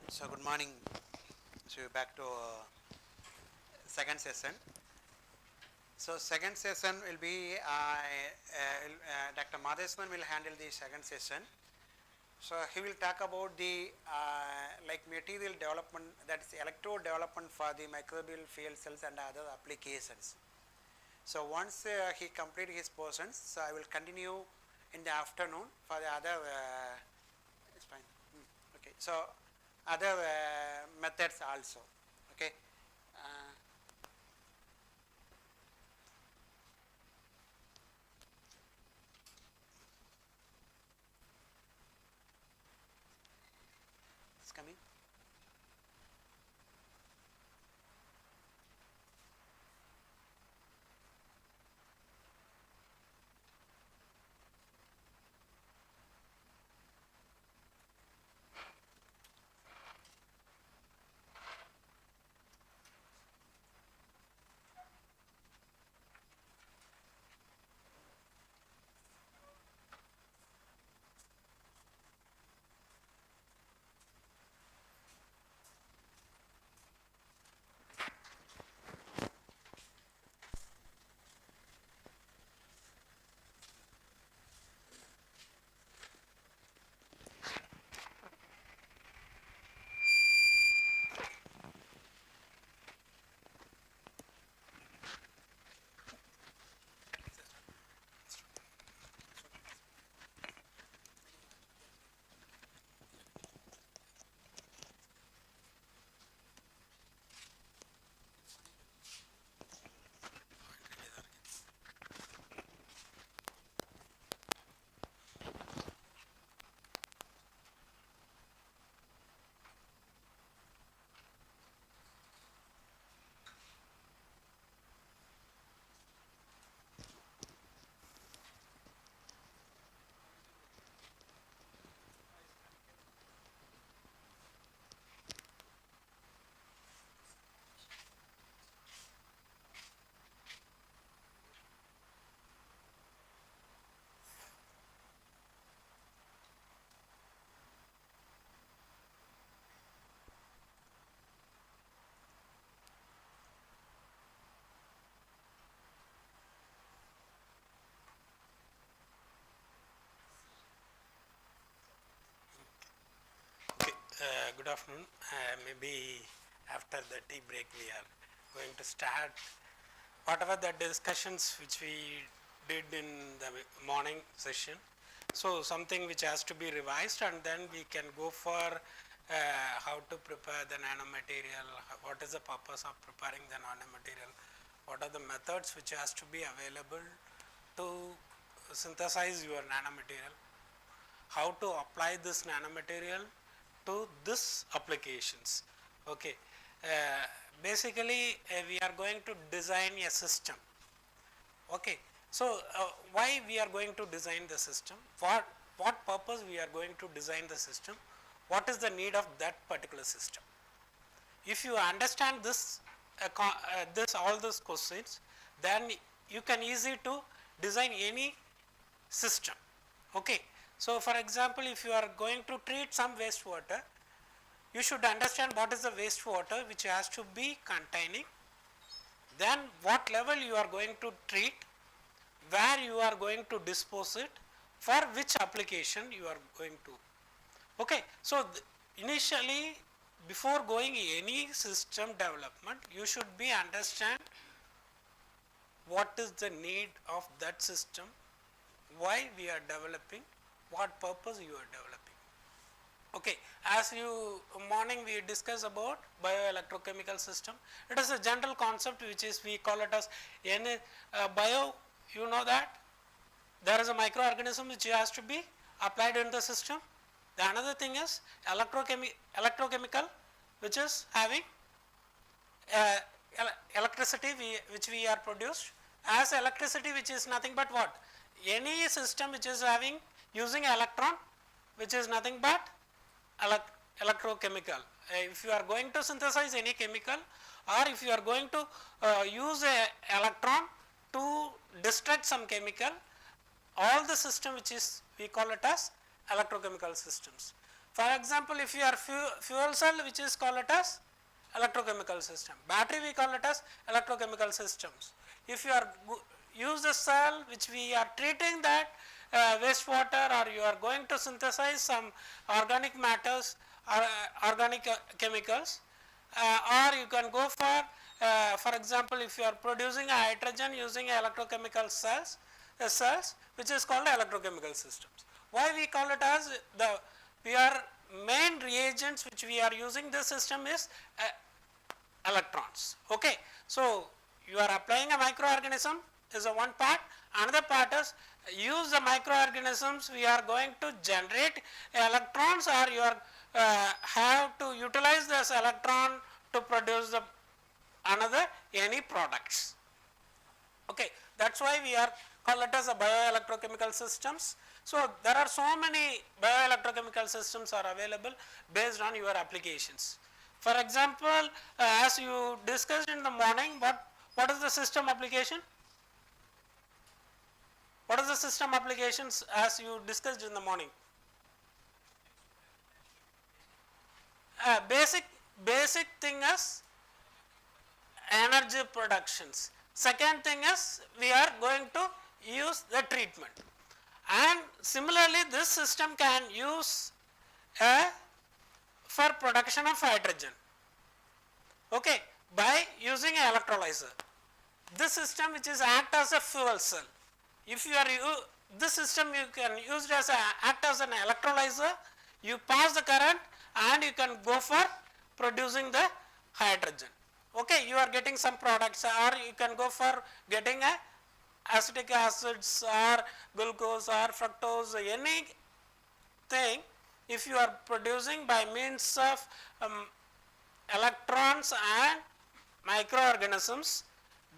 So good morning. So we're back to second session. So second session will be Dr. Madheswan will handle the second session. So he will talk about the like material development, that is electrode development for the microbial fuel cells and other applications. So once he complete his portions, so I will continue in the afternoon for the other. It's fine. Okay. So other methods also. Okay. Uh, it's coming. Okay, good afternoon. Maybe after the tea break we are going to start whatever the discussions which we did in the morning session. So something which has to be revised, and then we can go for how to prepare the nanomaterial, what is the purpose of preparing the nanomaterial, what are the methods which has to be available to synthesize your nanomaterial, how to apply this nanomaterial to this applications. Okay. Basically, we are going to design a system. Okay. So, why we are going to design the system? For what purpose we are going to design the system? What is the need of that particular system? If you understand this, all these questions, then you can easy to design any system. Okay. So, for example, if you are going to treat some wastewater, you should understand what is the wastewater which has to be containing, then what level you are going to treat, where you are going to dispose it, for which application you are going to. Okay. So, initially before going any system development, you should be understand what is the need of that system, why we are developing, what purpose you are developing. Okay. As you morning we discussed about bioelectrochemical system, it is a general concept which is we call it as bio, you know that there is a microorganism which has to be applied in the system. The another thing is electrochemical, which is having electricity which we are produced as electricity, which is nothing but what, any system which is having using electron, which is nothing but electrochemical. If you are going to synthesize any chemical, or if you are going to use a electron to destruct some chemical, all the system which is we call it as electrochemical systems. For example, if you are fuel cell, which is called it as electrochemical system. Battery we call it as electrochemical systems. If you are use the cell which we are treating that wastewater, or you are going to synthesize some organic matters or organic chemicals, or you can go for example, if you are producing a hydrogen using electrochemical cells which is called electrochemical systems. Why we call it as we are main reagents which we are using this system is electrons. Okay. So, you are applying a microorganism is a one part, another part is use the microorganisms, we are going to generate electrons, or you are have to utilize this electron to produce the another any products. Okay. That is why we are call it as a bioelectrochemical systems. So, there are so many bioelectrochemical systems are available based on your applications. For example, as you discussed in the morning, what is the system application? What is the system applications as you discussed in the morning? Basic thing is energy productions. Second thing is we are going to use the treatment, and similarly this system can use for production of hydrogen, okay, by using an electrolyzer. This system which is act as a fuel cell. If you are this system you can use it as act as an electrolyzer, you pass the current and you can go for producing the hydrogen. Okay, you are getting some products, or you can go for getting a acetic acids or glucose or fructose, anything. If you are producing by means of electrons and microorganisms,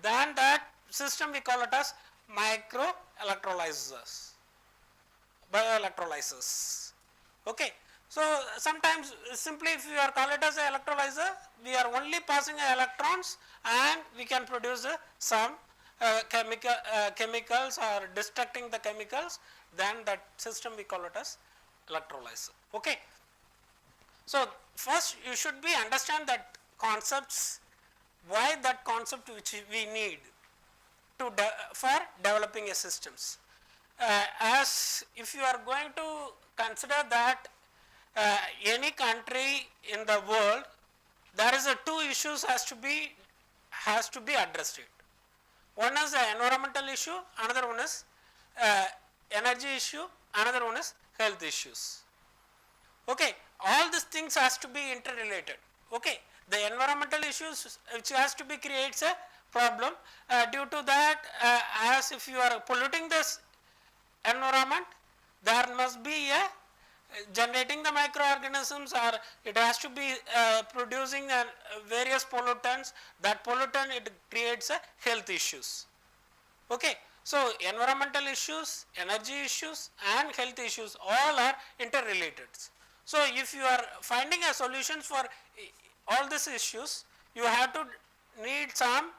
then that system we call it as microelectrolyzers, bioelectrolyzers. Okay. So, sometimes simply if you are call it as an electrolyzer, we are only passing electrons and we can produce some chemicals or destructing the chemicals, then that system we call it as electrolyzer. Okay. So, first you should be understand that concepts, why that concept which we need to for developing a systems. As if you are going to consider that any country in the world, there is a two issues has to be addressed. One is the environmental issue, another one is energy issue, another one is health issues. Okay. All these things has to be interrelated. Okay. The environmental issues which has to be creates a problem due to that, as if you are polluting this environment, there must be a generating the microorganisms, or it has to be producing various pollutants. That pollutant it creates health issues. Okay. So, environmental issues, energy issues and health issues all are interrelated. So, if you are finding a solution for all these issues, you have to need some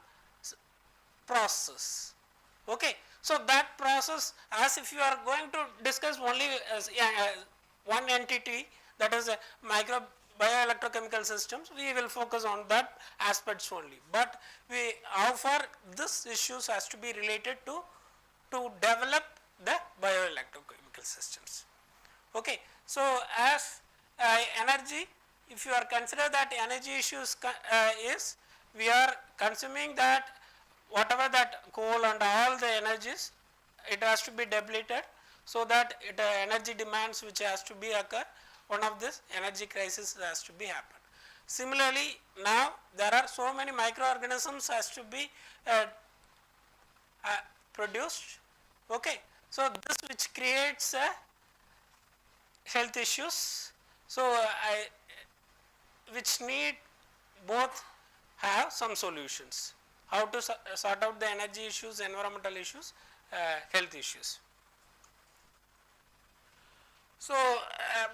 process. Okay. So, that process, as if you are going to discuss only as one entity, that is a bioelectrochemical systems, we will focus on that aspects only, but how far this issues has to be related to develop the bioelectrochemical systems. Okay. So, as energy, if you are consider that energy issues is we are consuming that whatever that coal and all the energies, it has to be depleted, so that energy demands which has to be occur, one of this energy crisis has to be happen. Similarly, now there are so many microorganisms has to be produced. Okay. So, this which creates health issues. So, which need both have some solutions, how to sort out the energy issues, environmental issues, health issues. So,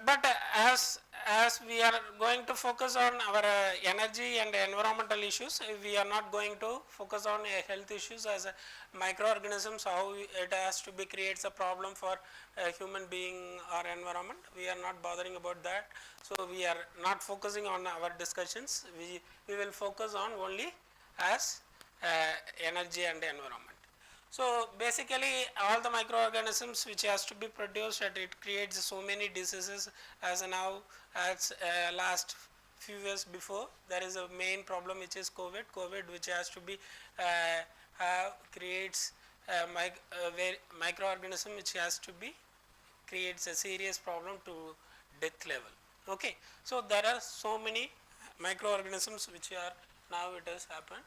but as as we are going to focus on our energy and environmental issues, we are not going to focus on health issues as microorganisms, how it has to be creates a problem for a human being or environment. We are not bothering about that. So, we are not focusing on our discussions, we will focus on only as energy and environment. So, basically all the microorganisms which has to be produced and it creates so many diseases as now as last few years before there is a main problem which is COVID which has to be creates microorganism which has to be creates a serious problem to death level. Okay. So, there are so many microorganisms which are now it has happened.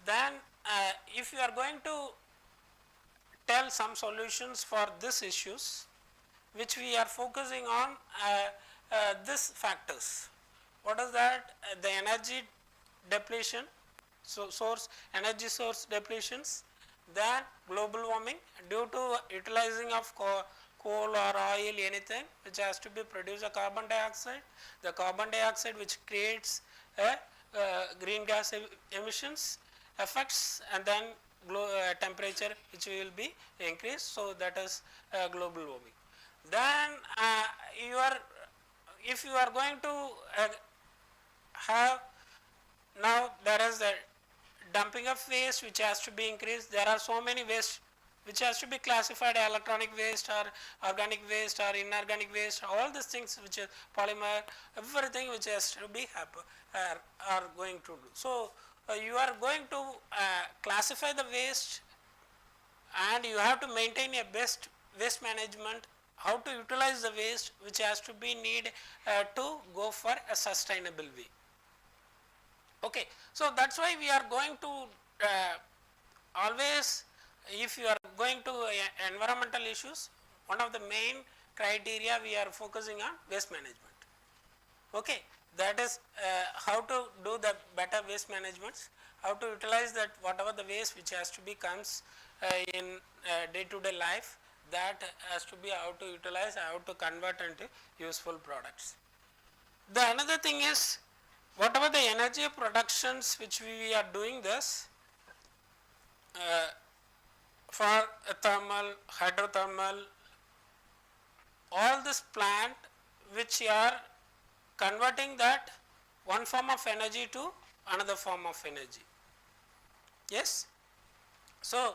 Then if you are going to tell some solutions for these issues which we are focusing on these factors. What is that? The energy depletion, so energy source depletions, then global warming due to utilizing of coal or oil, anything which has to be produce a carbon dioxide, the carbon dioxide which creates green gas emissions effects, and then temperature which will be increased. So, that is global warming. Then if you are going to have now there is the dumping of waste which has to be increased. There are so many waste which has to be classified electronic waste or organic waste or inorganic waste, all these things which is polymer, everything which has to be are going to do. So, you are going to classify the waste and you have to maintain a best waste management, how to utilize the waste which has to be need to go for a sustainable way. Okay. So, that is why we are going to always, if you are going to environmental issues, one of the main criteria we are focusing on waste management. Okay. That is how to do the better waste management, how to utilize that whatever the waste which has to be comes in day to day life, that has to be how to utilize, how to convert into useful products. The another thing is whatever the energy productions which we are doing this for thermal, hydrothermal, all this plant which are converting that one form of energy to another form of energy. Yes. So,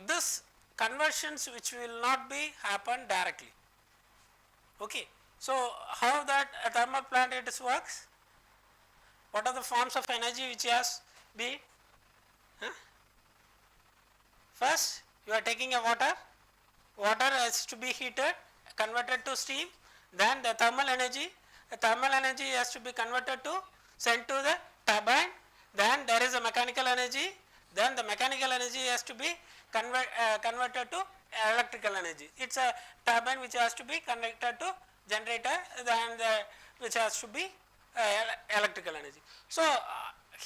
this conversions which will not be happen directly. Okay. So, how that a thermal plant it works? What are the forms of energy which has be? First, you are taking a water has to be heated, converted to steam, then the thermal energy has to be converted to sent to the turbine, then there is a mechanical energy, then the mechanical energy has to be converted to electrical energy. It is a turbine which has to be connected to generator, then which has to be electrical energy. So,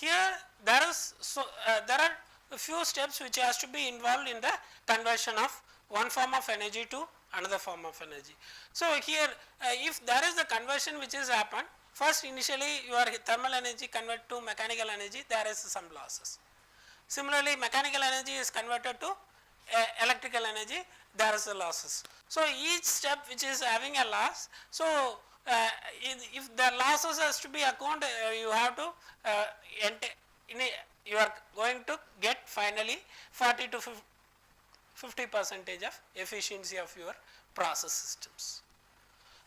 here there are a few steps which has to be involved in the conversion of one form of energy to another form of energy. So, here if there is the conversion which is happened, first initially your thermal energy convert to mechanical energy, there is some losses. Similarly, mechanical energy is converted to electrical energy, there is a losses. So, each step which is having a loss. So, if the losses has to be accounted, you have to you are going to get finally 40 to 50% of efficiency of your process systems.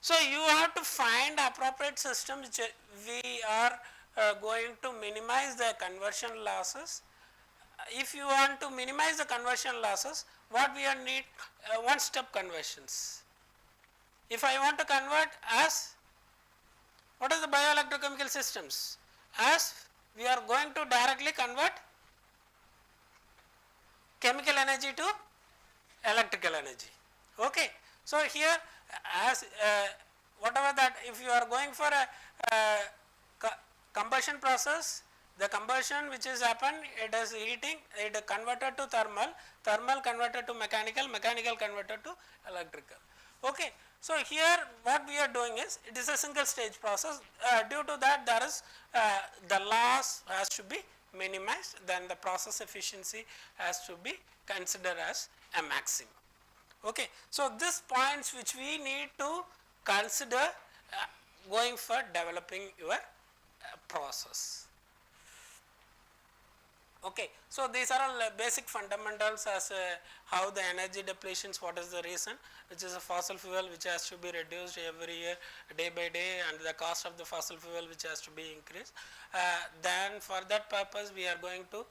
So, you have to find appropriate system which we are going to minimize the conversion losses. If you want to minimize the conversion losses, what we are need one step conversions. If I want to convert as what is the bioelectrochemical systems, as we are going to directly convert chemical energy to electrical energy. Okay. So, here as whatever that if you are going for a combustion process, the combustion which is happened, it is heating, it is converted to thermal, thermal converted to mechanical, mechanical converted to electrical. Okay. So, here what we are doing is, it is a single stage process, due to that there is the loss has to be minimized, then the process efficiency has to be considered as a maximum. Okay. So, these points which we need to consider going for developing your process. Okay. So, these are all basic fundamentals as how the energy depletions, what is the reason, which is a fossil fuel which has to be reduced every year day by day, and the cost of the fossil fuel which has to be increased. Then for that purpose we are going to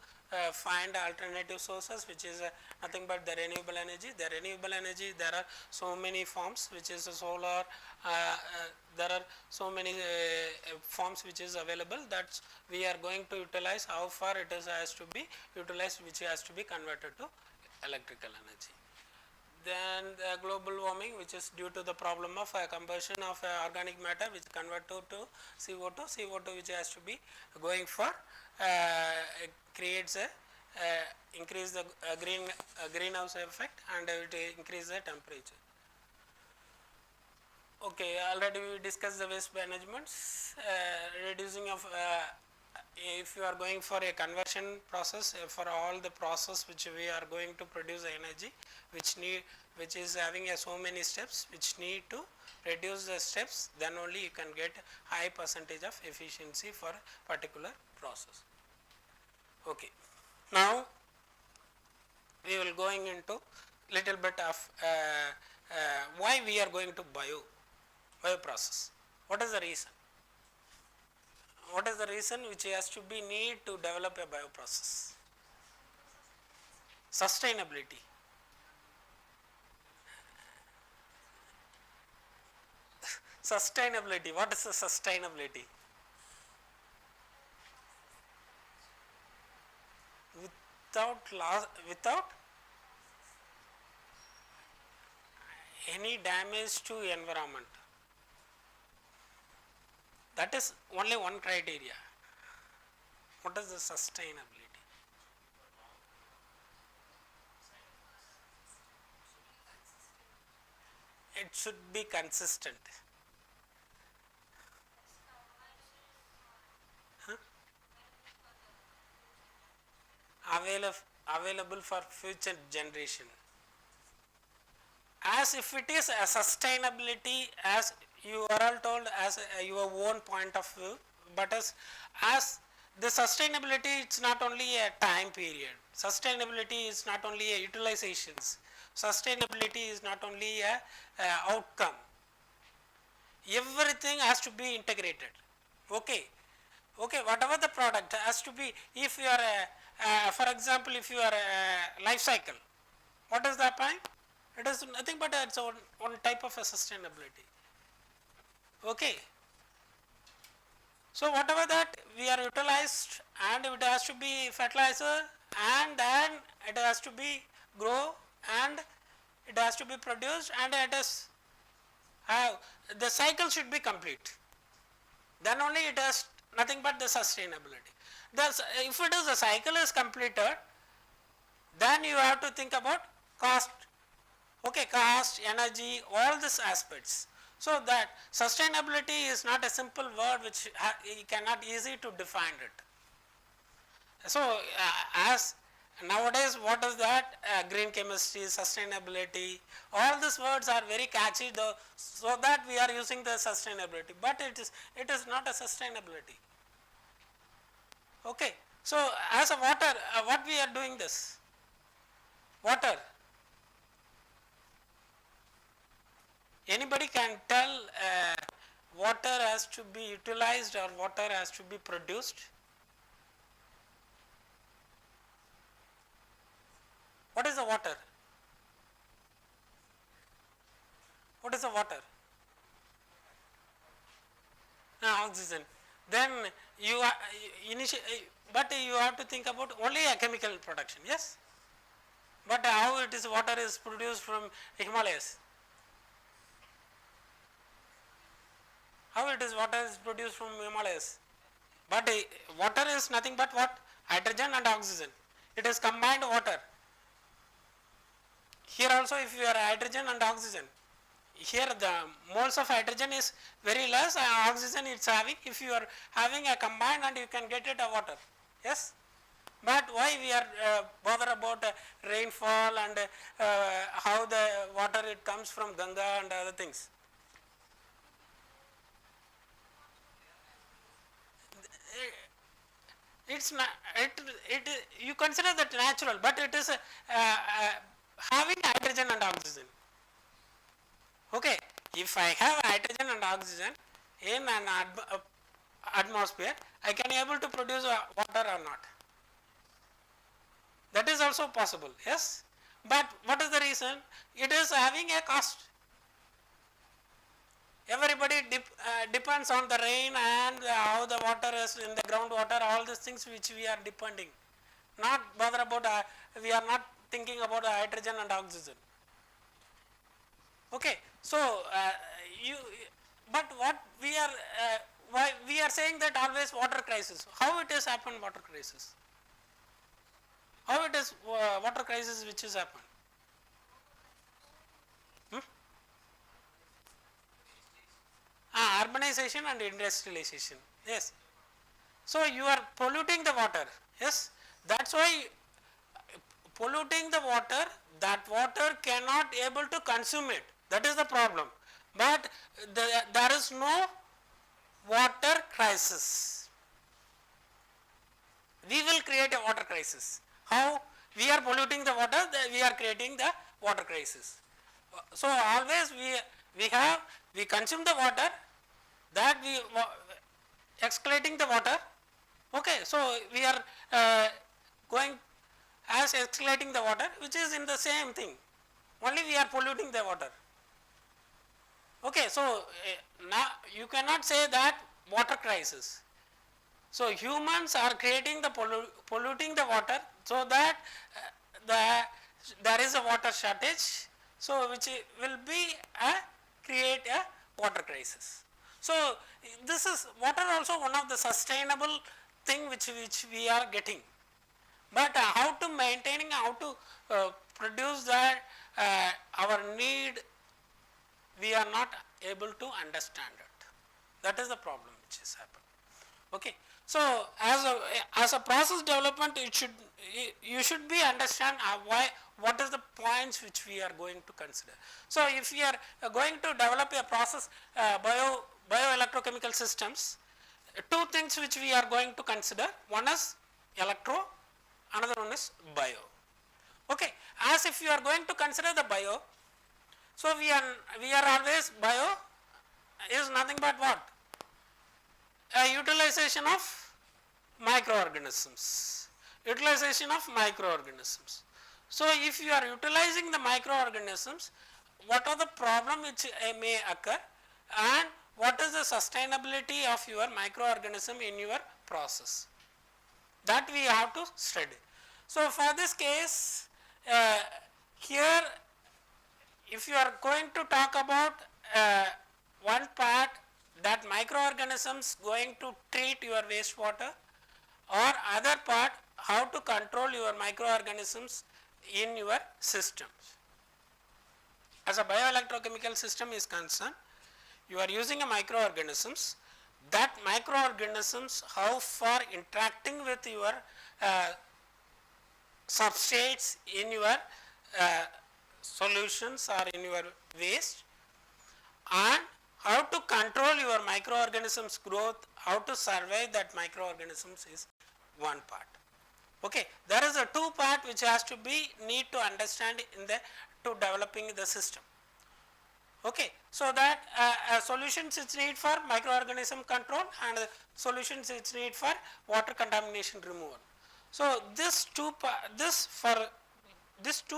find alternative sources, which is nothing but the renewable energy. The renewable energy, there are so many forms, which is solar, there are so many forms which is available, that we are going to utilize how far it is has to be utilized, which has to be converted to electrical energy. Then the global warming, which is due to the problem of combustion of organic matter, which convert to CO2, CO2 which has to be going for creates a increase the greenhouse effect, and it increase the temperature. Okay, already we discussed the waste management, reducing of if you are going for a conversion process, for all the process which we are going to produce energy, which is having so many steps, which need to reduce the steps, then only you can get high percentage of efficiency for particular process. Okay. Now we will going into little bit of why we are going to bioprocess. What is the reason? What is the reason which has to be need to develop a bioprocess? Sustainability. Sustainability. What is the sustainability? Without any damage to environment. That is only one criteria. What is the sustainability? It should be consistent. Huh? Available for future generation. As if it is a sustainability, as you are all told as your own point of view, but as the sustainability, it's not only a time period. Sustainability is not only a utilizations. Sustainability is not only a outcome. Everything has to be integrated. Okay. Okay, whatever the product has to be, if you are for example, if you are a life cycle, what is the point? It is nothing but it's one type of a sustainability. Okay. So whatever that we are utilized, and it has to be fertilizer, and then it has to be grow, and it has to be produced, and it is the cycle should be complete. Then only it has nothing but the sustainability. If it is the cycle is completed, then you have to think about cost. Okay, cost, energy, all these aspects. So that sustainability is not a simple word which you cannot easy to define it. So as nowadays, what is that? Green chemistry, sustainability, all these words are very catchy, though, so that we are using the sustainability, but it is not a sustainability. Okay. So as a water, what we are doing this? Water. Anybody can tell water has to be utilized or water has to be produced? What is the water? What is the water? Oxygen. Then you are but you have to think about only a chemical production, yes? But how it is water is produced from Himalayas? How it is water is produced from Himalayas? But water is nothing but what? Hydrogen and oxygen. It is combined water. Here also, if you are hydrogen and oxygen, here the moles of hydrogen is very less and oxygen it's having, if you are having a combined and you can get it a water, yes. But why we are bother about rainfall and how the water it comes from Ganga and other things. It's not, you consider that natural, but it is having hydrogen and oxygen. Okay, if I have hydrogen and oxygen in an atmosphere, I can able to produce water or not. That is also possible, yes. But what is the reason? It is having a cost. Everybody depends on the rain and how the water is in the groundwater, all these things which we are depending. Not bother about, we are not thinking about hydrogen and oxygen. Okay, so but what we are, why we are saying that always water crisis. How it has happened water crisis? How it is water crisis which has happened? Urbanization and industrialization, yes. So you are polluting the water, yes. That's why polluting the water, that water cannot able to consume it. That is the problem. But there is no water crisis. We will create a water crisis. How? We are polluting the water, we are creating the water crisis. So always we consume the water, that we excreting the water. Okay, so we are going as excreting the water, which is in the same thing. Only we are polluting the water. Okay, so now you cannot say that water crisis. So humans are creating the polluting the water, so that there is a water shortage. So which will be create a water crisis. So this is water also one of the sustainable thing which we are getting. But how to maintaining, how to produce that our need, we are not able to understand it. That is the problem which has happened. Okay. So as a process development, you should be understand what is the points which we are going to consider. So if we are going to develop a process bioelectrochemical systems, two things which we are going to consider. One is electro, another one is bio. Okay, as if you are going to consider the bio, so we are always bio is nothing but what? A utilization of microorganisms. Utilization of microorganisms. So if you are utilizing the microorganisms, what are the problem which may occur, and what is the sustainability of your microorganism in your process? That we have to study. So for this case, here if you are going to talk about one part, that microorganisms going to treat your wastewater, or other part how to control your microorganisms in your systems. As a bioelectrochemical system is concerned, you are using a microorganisms, that microorganisms how far interacting with your substrates in your solutions or in your waste, and how to control your microorganisms growth, how to survive that microorganisms is one part. Okay, there is a two part which has to be need to understand in the to developing the system. Okay, so that solutions is need for microorganism control and solutions is need for water contamination removal. So this two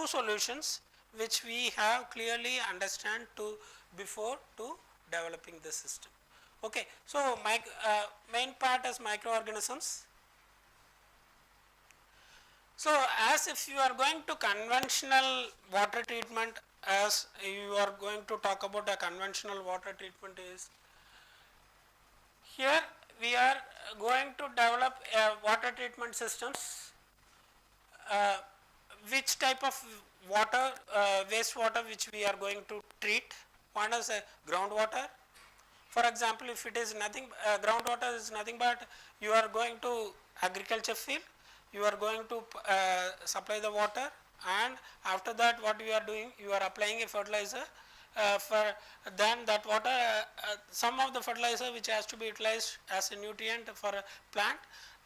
solutions which we have clearly understand to before to developing the system. Okay, so main part is microorganisms. So as if you are going to conventional water treatment, as you are going to talk about a conventional water treatment is, here we are going to develop a water treatment systems, which type of water, wastewater which we are going to treat. One is groundwater. For example, if it is nothing, groundwater is nothing but you are going to agriculture field, you are going to supply the water, and after that what you are doing, you are applying a fertilizer for then that water, some of the fertilizer which has to be utilized as a nutrient for a plant,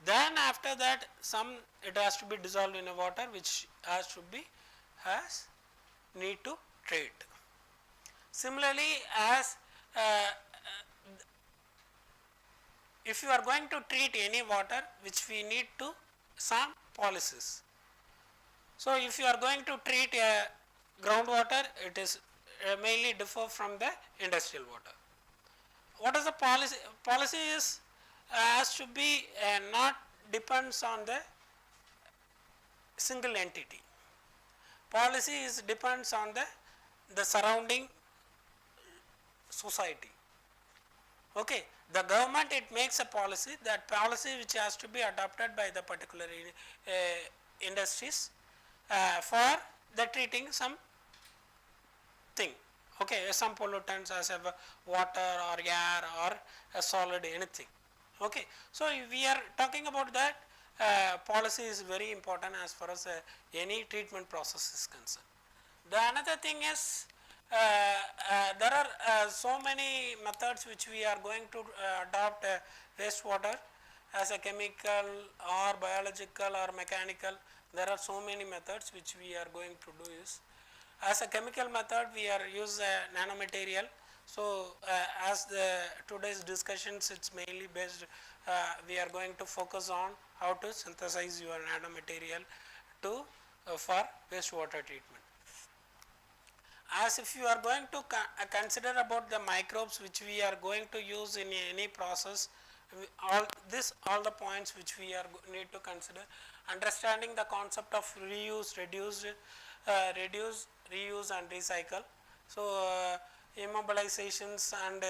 then after that some it has to be dissolved in a water which has to be need to treat. Similarly, as if you are going to treat any water, which we need to some policies. So, if you are going to treat groundwater, it is mainly differ from the industrial water. What is the policy? Policy is has to be not depends on the single entity. Policy is depends on the surrounding society. Okay. The government, it makes a policy, that policy which has to be adopted by the particular industries for the treating some thing, okay, some pollutants as a water or air or a solid anything. Okay. So, if we are talking about that, policy is very important as far as any treatment process is concerned. The another thing is there are so many methods which we are going to adopt wastewater as a chemical or biological or mechanical. There are so many methods which we are going to do use. As a chemical method, we are use nanomaterial. So, as the today's discussions, it's mainly based, we are going to focus on how to synthesize your nanomaterial to for wastewater treatment. As if you are going to consider about the microbes which we are going to use in any process, all the points which we are need to consider, understanding the concept of reuse, reduce, reuse and recycle. So, immobilizations and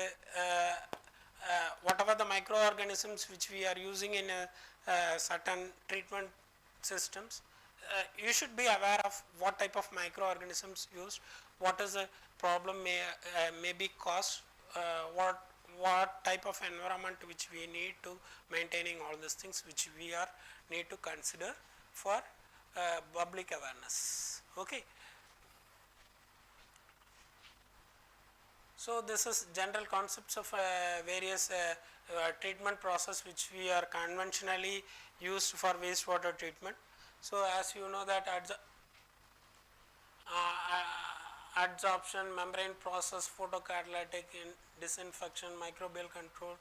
whatever the microorganisms which we are using in certain treatment systems, you should be aware of what type of microorganisms used, what is the problem may be caused, what type of environment which we need to maintaining all these things which we are need to consider for public awareness. Okay. So, this is general concepts of various treatment process which we are conventionally used for wastewater treatment. So, as you know that adsorption, membrane process, photocatalytic disinfection, microbial control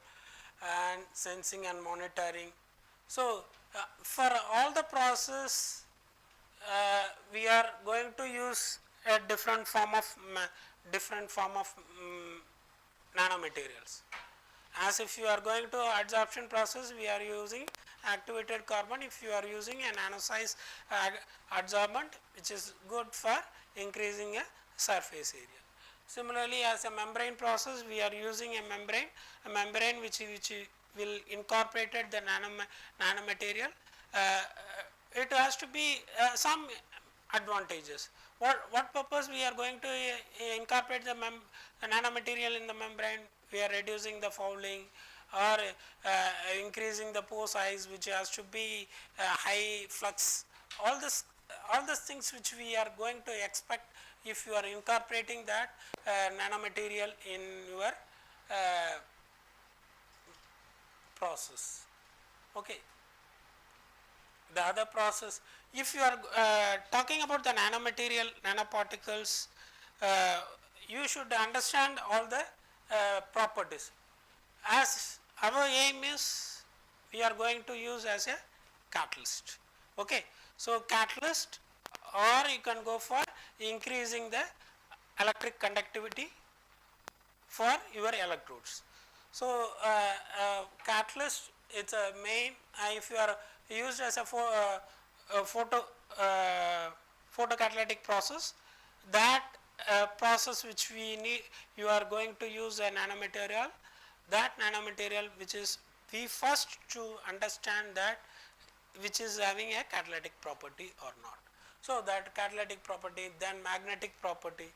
and sensing and monitoring. So, for all the process we are going to use a different form of nanomaterials. As if you are going to adsorption process, we are using activated carbon. If you are using a nano size adsorbent, which is good for increasing a surface area. Similarly, as a membrane process, we are using a membrane which will incorporated the nanomaterial. It has to be some advantages. What purpose we are going to incorporate the nanomaterial in the membrane? We are reducing the fouling or increasing the pore size, which has to be high flux. All these things which we are going to expect if you are incorporating that nanomaterial in your process. Okay. The other process, if you are talking about the nanomaterial, nanoparticles, you should understand all the properties. As our aim is, we are going to use as a catalyst. Okay. So, catalyst, or you can go for increasing the electric conductivity for your electrodes. So, catalyst, it's a main, if you are used as a photocatalytic process, that process which we need, you are going to use a nanomaterial, that nanomaterial which is, we first to understand that which is having a catalytic property or not. So, that catalytic property, then magnetic property,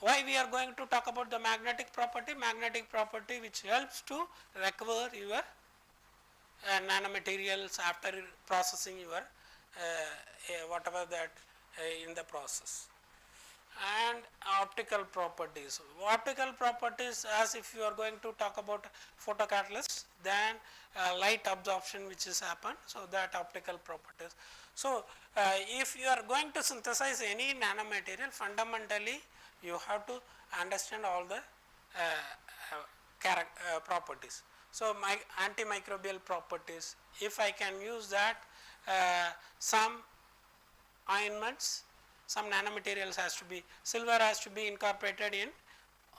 why we are going to talk about the magnetic property which helps to recover your nanomaterials after processing your whatever that in the process. And optical properties. Optical properties, as if you are going to talk about photocatalysts, then light absorption which is happen, so that optical properties. So if you are going to synthesize any nanomaterial, fundamentally you have to understand all the properties. So my antimicrobial properties, if I can use that, some ointments, some nanomaterials has to be, silver has to be incorporated in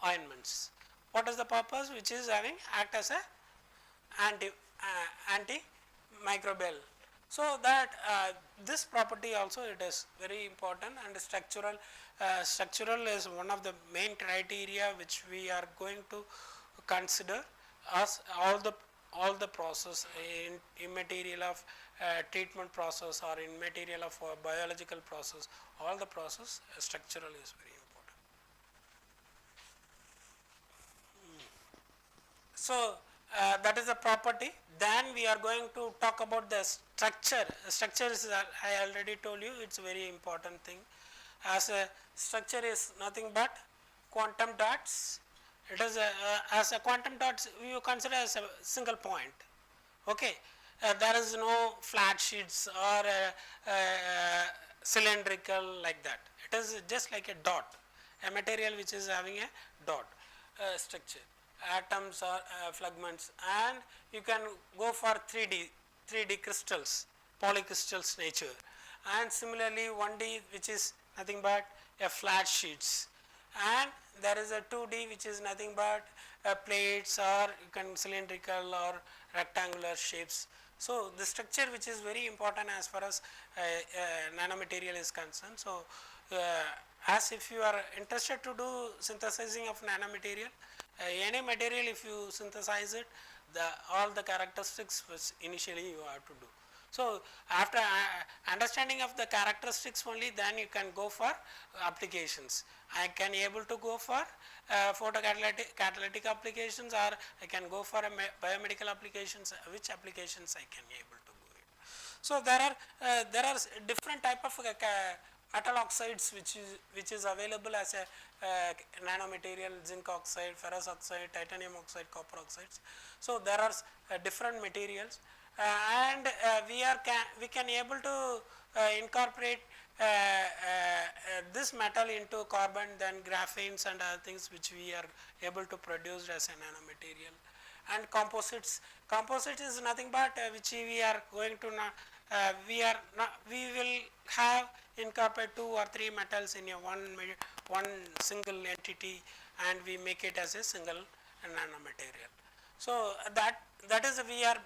ointments. What is the purpose? Which is having act as a antimicrobial. So that this property also it is very important, and structural structural is one of the main criteria which we are going to consider as all the process in material of treatment process or in material of biological process, all the process structural is very important. So that is a property. Then we are going to talk about the structure. Structure is, I already told you, it's a very important thing. As a structure is nothing but quantum dots. It is as a quantum dots you consider as a single point. Okay, there is no flat sheets or cylindrical like that. It is just like a dot, a material which is having a dot structure, atoms or fragments, and you can go for 3D crystals, polycrystals nature, and similarly 1D which is nothing but a flat sheets, and there is a 2D which is nothing but plates or you can cylindrical or rectangular shapes. So the structure which is very important as far as nanomaterial is concerned. So as if you are interested to do synthesizing of nanomaterial, any material if you synthesize it, all the characteristics which initially you have to do. So after understanding of the characteristics only, then you can go for applications. I can able to go for photocatalytic applications, or I can go for a biomedical applications. Which applications I can able to go it. So there are different type of metal oxides which is available as a nanomaterial, zinc oxide, ferrous oxide, titanium oxide, copper oxides. So there are different materials, and we can able to incorporate this metal into carbon, then graphenes and other things which we are able to produce as a nanomaterial. And composites is nothing but which we are going to we will have incorporate 2 or 3 metals in a one single entity, and we make it as a single nanomaterial. So that is we are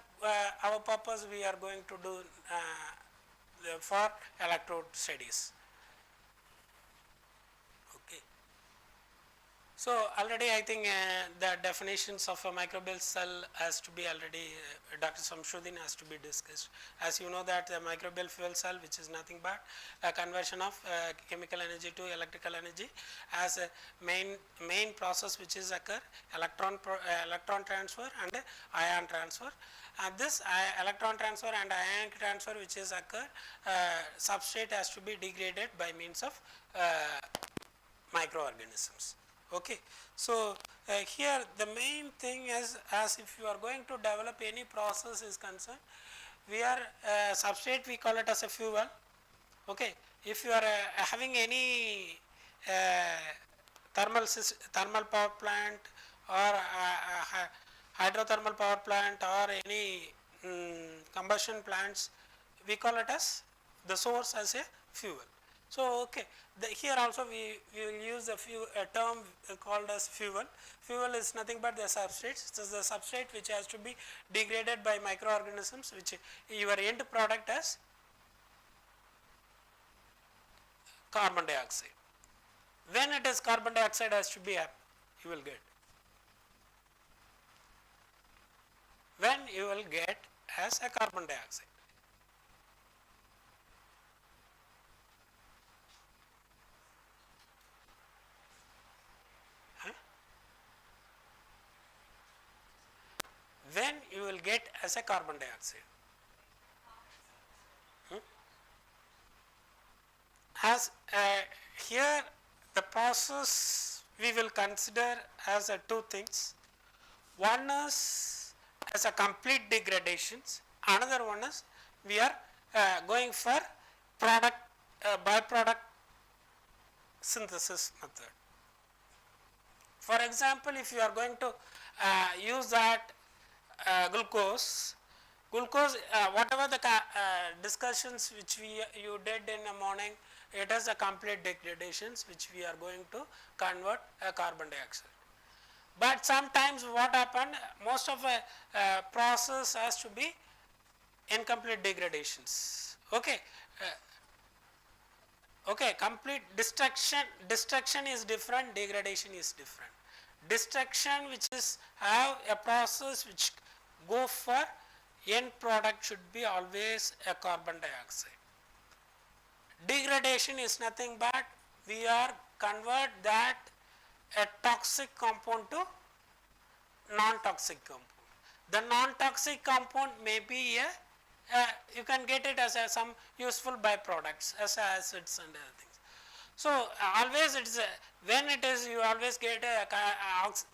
our purpose we are going to do for electrode studies. Okay. So already I think the definitions of a microbial cell has to be already Dr. Samshuddin has to be discussed. As you know that the microbial fuel cell, which is nothing but a conversion of chemical energy to electrical energy, as a main process which is occur electron transfer and ion transfer. This electron transfer and ion transfer which is occur, substrate has to be degraded by means of microorganisms. Okay. So here the main thing is, as if you are going to develop any process is concerned, we are substrate we call it as a fuel. Okay. If you are having any thermal power plant or hydrothermal power plant or any combustion plants, we call it as the source as a fuel. So okay, here also we will use a term called as fuel. Fuel is nothing but the substrate. It is the substrate which has to be degraded by microorganisms, which your end product as carbon dioxide. When it is carbon dioxide has to be up, you will get. When you will get as a carbon dioxide. will get as a carbon dioxide. As here the process we will consider as two things. One is as a complete degradations, another one is we are going for product byproduct synthesis method. For example, if you are going to use that glucose, whatever the discussions which you did in the morning, it has a complete degradations which we are going to convert a carbon dioxide. But sometimes what happened, most of a process has to be incomplete degradations. Okay. Okay, complete destruction is different, degradation is different. Destruction which is have a process which go for end product should be always a carbon dioxide. Degradation is nothing but we are convert that a toxic compound to non-toxic compound. The non-toxic compound may be you can get it as some useful byproducts as acids and other things. So always it is when it is you always get a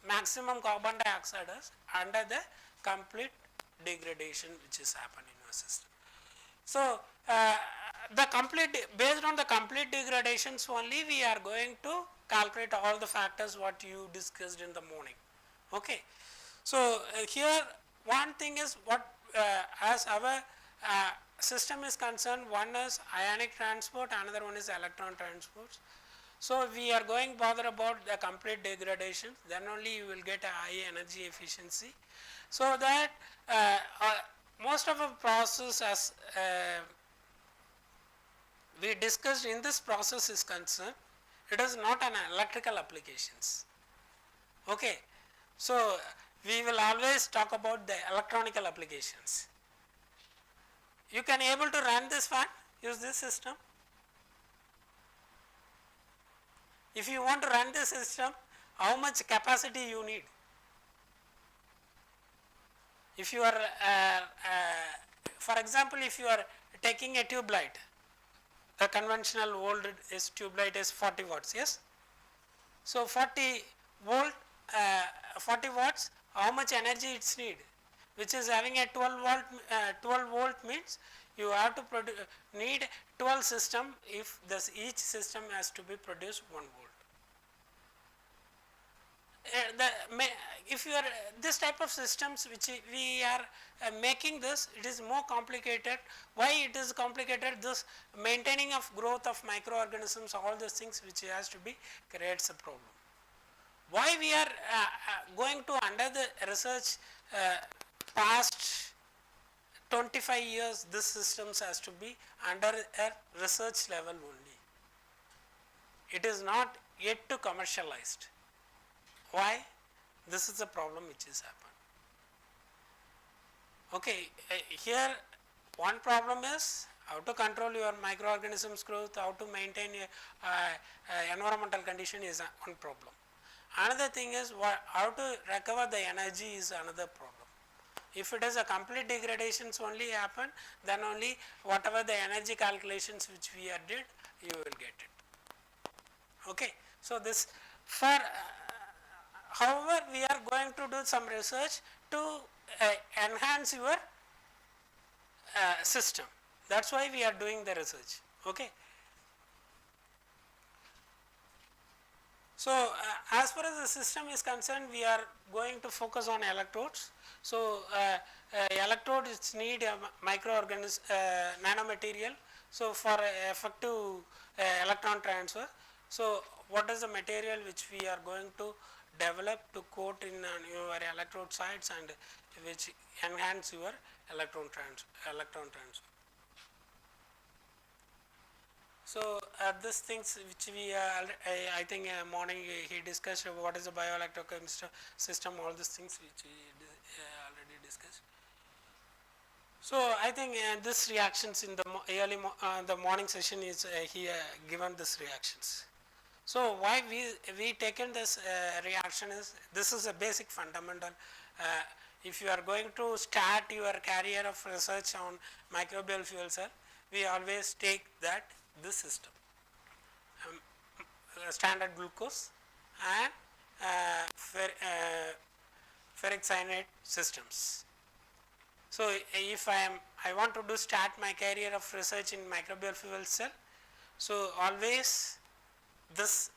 maximum carbon dioxide under the complete degradation which is happening in your system. So the complete based on the complete degradations only we are going to calculate all the factors what you discussed in the morning. Okay. So here one thing is what as our system is concerned, one is ionic transport, another one is electron transport. So we are going bother about the complete degradation, then only you will get a high energy efficiency. So that most of the process as we discussed in this process is concerned, it is not an electrical applications. Okay. So we will always talk about the electronical applications. You can able to run this fan, use this system. If you want to run this system, how much capacity you need? If you are, for example, if you are taking a tube light, the conventional volt is tube light is 40 watts, yes. So 40 volt, 40 watts, how much energy it's need? Which is having a 12 volt means you have to need 12 system if this each system has to be produced 1 volt. If you are this type of systems which we are making this, it is more complicated. Why it is complicated? This maintaining of growth of microorganisms, all those things which has to be creates a problem. Why we are going to under the research past 25 years, this systems has to be under a research level only. It is not yet to commercialized. Why? This is the problem which is happened. Okay, here one problem is how to control your microorganisms growth, how to maintain environmental condition is one problem. Another thing is how to recover the energy is another problem. If it is a complete degradations only happen, then only whatever the energy calculations which we did, you will get it. Okay. So this for however we are going to do some research to enhance your system. That's why we are doing the research. Okay. So as far as the system is concerned, we are going to focus on electrodes. So electrodes need a microorganism nanomaterial. So for effective electron transfer, so what is the material which we are going to develop to coat in your electrode sites and which enhance your electron transfer. So these things which we I think morning he discussed what is the bioelectrochemical system, all these things which we already discussed. So I think this reactions in the early the morning session is he given this reactions. So why we taken this reaction is this is a basic fundamental if you are going to start your career of research on microbial fuel cell, we always take that this system, standard glucose and ferric cyanide systems. So, if I want to do start my career of research in microbial fuel cell, so always this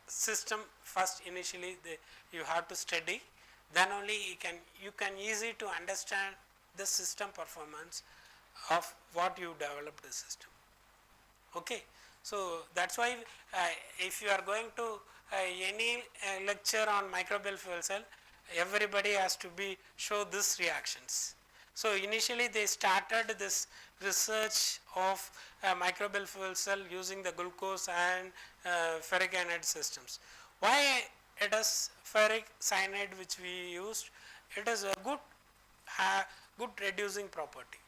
system first initially you have to study, then only you can easy to understand the system performance of what you developed the system. Okay. So, that is why if you are going to any lecture on microbial fuel cell, everybody has to show this reactions. So, initially they started this research of microbial fuel cell using the glucose and ferric cyanide systems. Why it is ferric cyanide which we used? It is a good reducing property.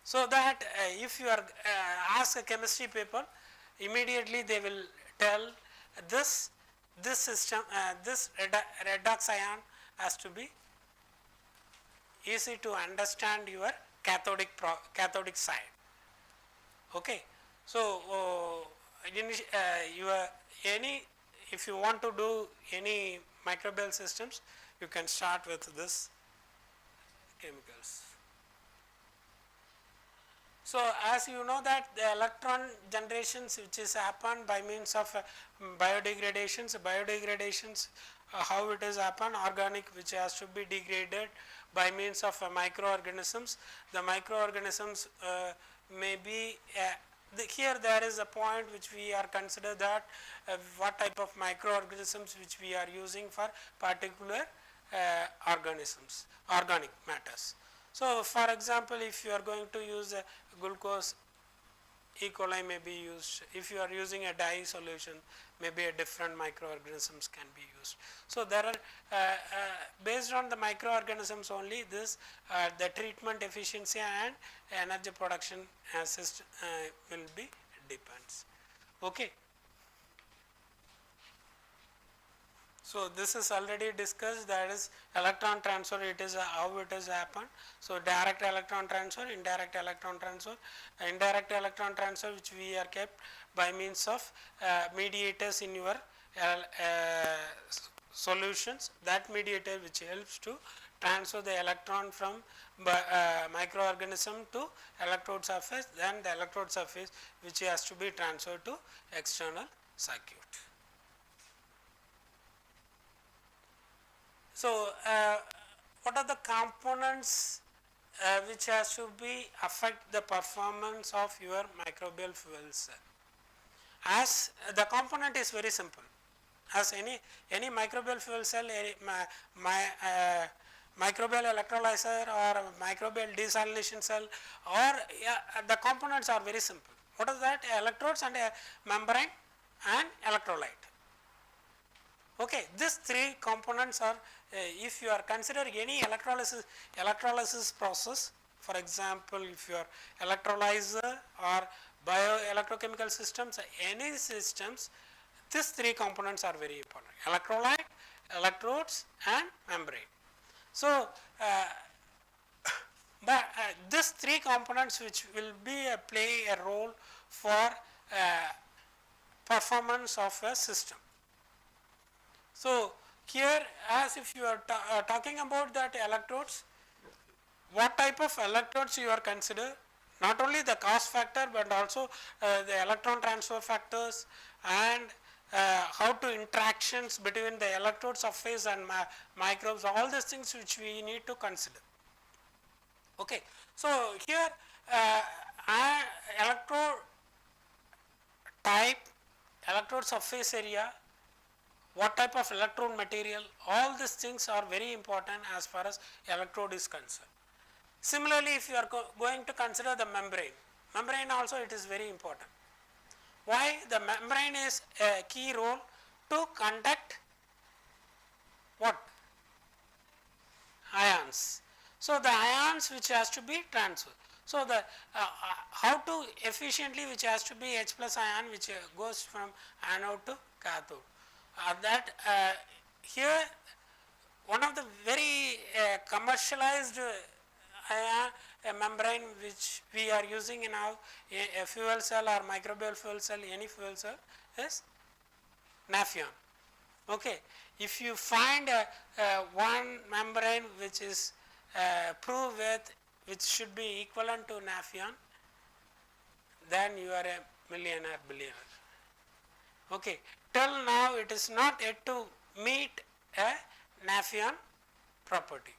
So, that if you are ask a chemistry paper, immediately they will tell this system, this redox ion has to be easy to understand your cathodic side. Okay. So, if you want to do any microbial systems, you can start with this chemicals. So, as you know that the electron generations which is happened by means of biodegradations, how it is happen, organic which has to be degraded by means of microorganisms. The microorganisms may be here there is a point which we are consider that what type of microorganisms which we are using for particular organic matters. So, for example, if you are going to use a glucose, E. coli may be used. If you are using a dye solution, maybe a different microorganisms can be used. So, there are based on the microorganisms only this the treatment efficiency and energy production system will be depends. Okay. So, this is already discussed, that is electron transfer, it is how it has happened. So, direct electron transfer, indirect electron transfer, which we are kept by means of mediators in your solutions, that mediator which helps to transfer the electron from microorganism to electrode surface, then the electrode surface which has to be transferred to external circuit. So, what are the components which has to be affect the performance of your microbial fuel cell? As the component is very simple, as any microbial fuel cell, microbial electrolyzer or microbial desalination cell, or the components are very simple. What is that? Electrodes and a membrane and electrolyte. Okay, these three components are if you are considering any electrolysis process, for example, if your electrolyzer or bioelectrochemical systems, any systems, these three components are very important: electrolyte, electrodes and membrane. So, but these three components which will be play a role for performance of a system. So, here as if you are talking about that electrodes, what type of electrodes you are consider, not only the cost factor, but also the electron transfer factors and how to interactions between the electrode surface and microbes, all these things which we need to consider. Okay. So, here electrode type, electrode surface area, what type of electrode material, all these things are very important as far as electrode is concerned. Similarly, if you are going to consider the membrane also it is very important. Why? The membrane is a key role to conduct what? Ions. So, the ions which has to be transferred. So, the how to efficiently which has to be H plus ion which goes from anode to cathode. That here one of the very commercialized membrane which we are using in our a fuel cell or microbial fuel cell, any fuel cell is Nafion. Okay. If you find one membrane which is proved with, which should be equivalent to Nafion, then you are a millionaire, billionaire. Okay. Till now it is not yet to meet a Nafion property.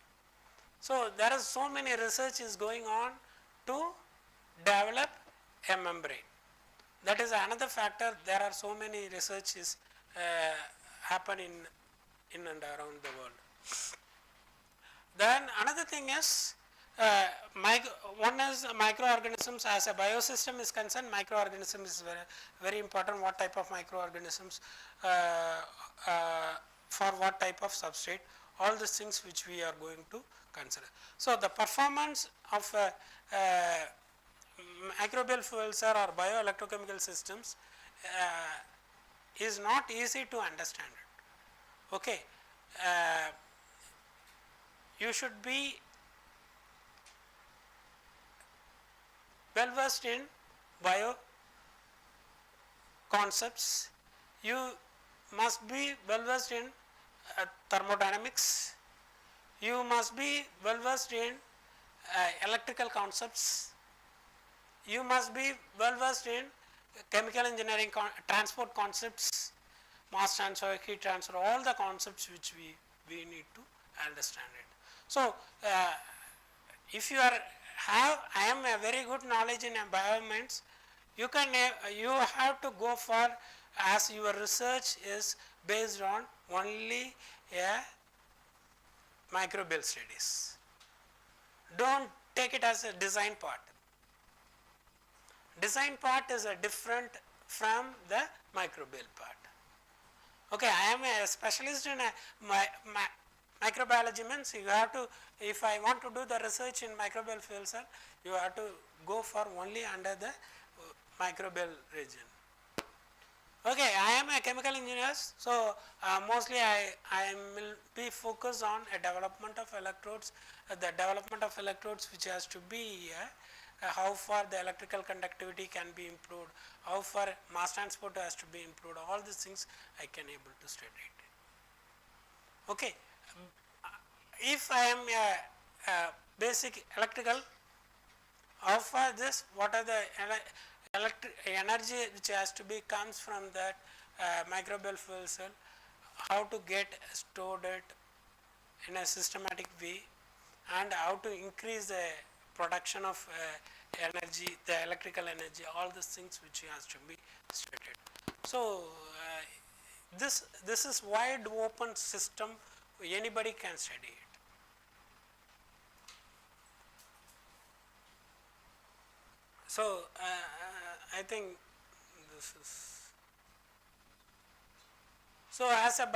So, there is so many research is going on to develop a membrane. That is another factor. There are so many researches happen in and around the world. Then another thing is one is microorganisms. As a biosystem is concerned, microorganisms is very, very important. What type of microorganisms for what type of substrate, all these things which we are going to consider. So, the performance of microbial fuel cell or bioelectrochemical systems is not easy to understand it. Okay. You should be well versed in bio concepts. You must be well versed in thermodynamics. You must be well versed in electrical concepts. You must be well versed in chemical engineering, transport concepts, mass transfer, heat transfer, all the concepts which we need to understand it. So, if you are I am a very good knowledge in environments, you can you have to go for, as your research is based on only a microbial studies. Don't take it as a design part. Design part is a different from the microbial part. Okay, I am a specialist in microbiology, means you have to, if I want to do the research in microbial fuel cell, you have to go for only under the microbial region. Okay, I am a chemical engineer, so mostly I will be focused on a development of electrodes, the development of electrodes which has to be how far the electrical conductivity can be improved, how far mass transport has to be improved, all these things I can able to study it. Okay. If I am a basic electrical, how far this, what are the energy which has to be comes from that microbial fuel cell, how to get stored it in a systematic way, and how to increase the production of energy, the electrical energy, all these things which has to be studied. So, this is wide open system, anybody can study it. So, I think this is. So, as a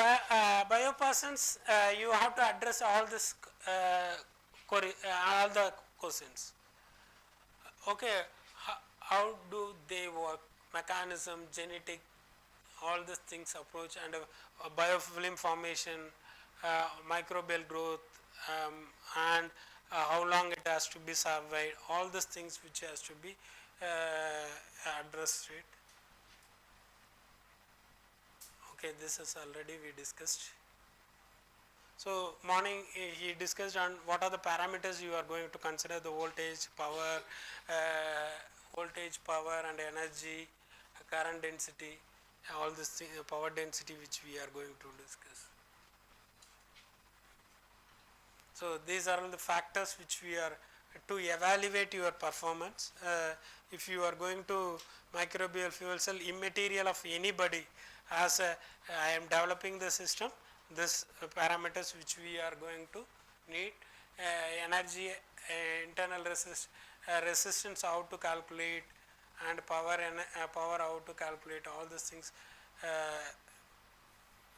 bio persons, you have to address all this all the questions. Okay, how do they work? Mechanism, genetic, all these things approach, and biofilm formation, microbial growth, and how long it has to be survived, all these things which has to be addressed. Right? Okay, this is already we discussed. So, morning he discussed on what are the parameters you are going to consider, the voltage, power, and energy, current density, all this thing, power density which we are going to discuss. So, these are all the factors which we are to evaluate your performance. If you are going to microbial fuel cell, immaterial of anybody, as I am developing the system, this parameters which we are going to need, energy, internal resistance how to calculate, and power how to calculate, all these things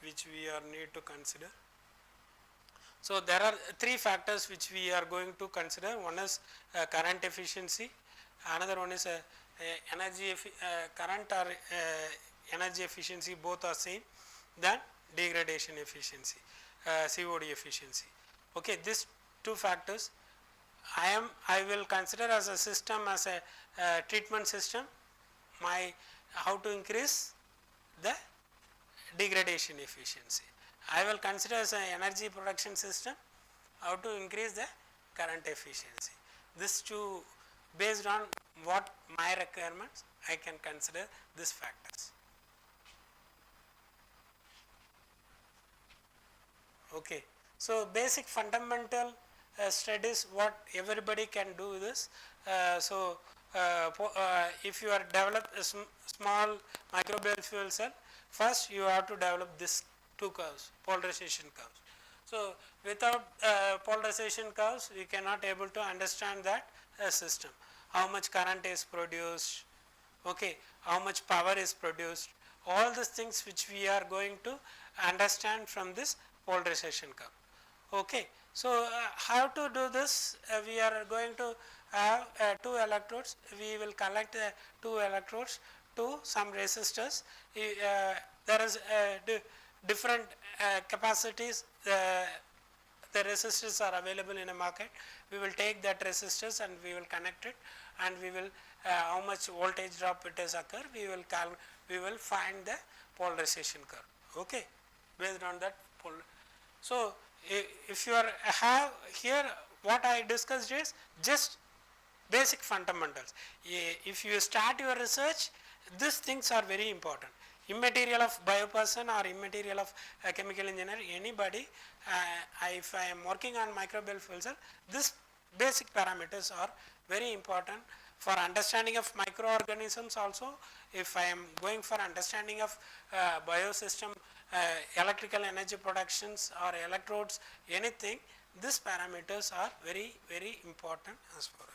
which we are need to consider. So, there are three factors which we are going to consider. One is current efficiency, another one is energy current or energy efficiency, both are same. Then degradation efficiency. COD efficiency. Okay, these two factors I will consider as a system, as a treatment system, how to increase the degradation efficiency. I will consider as an energy production system, how to increase the current efficiency. These two, based on what my requirements, I can consider these factors. Okay. So, basic fundamental studies, what everybody can do this. If you are develop a small microbial fuel cell, first you have to develop this two curves, polarization curves. So, without polarization curves, we cannot able to understand that system, how much current is produced, okay, how much power is produced, all these things which we are going to understand from this polarization curve. Okay. So, how to do this? We are going to have two electrodes. We will connect two electrodes to some resistors. There is different capacities. The resistors are available in a market. We will take that resistors and we will connect it, and we will how much voltage drop it has occur. We will find the polarization curve. Okay, based on that. So, if you are have here, what I discussed is just basic fundamentals. If you start your research, these things are very important. Immaterial of bioperson or immaterial of chemical engineer, anybody, if I am working on microbial fuel cell, these basic parameters are very important for understanding of microorganisms also. If I am going for understanding of biosystem, electrical energy productions or electrodes, anything, these parameters are very, very important as far as.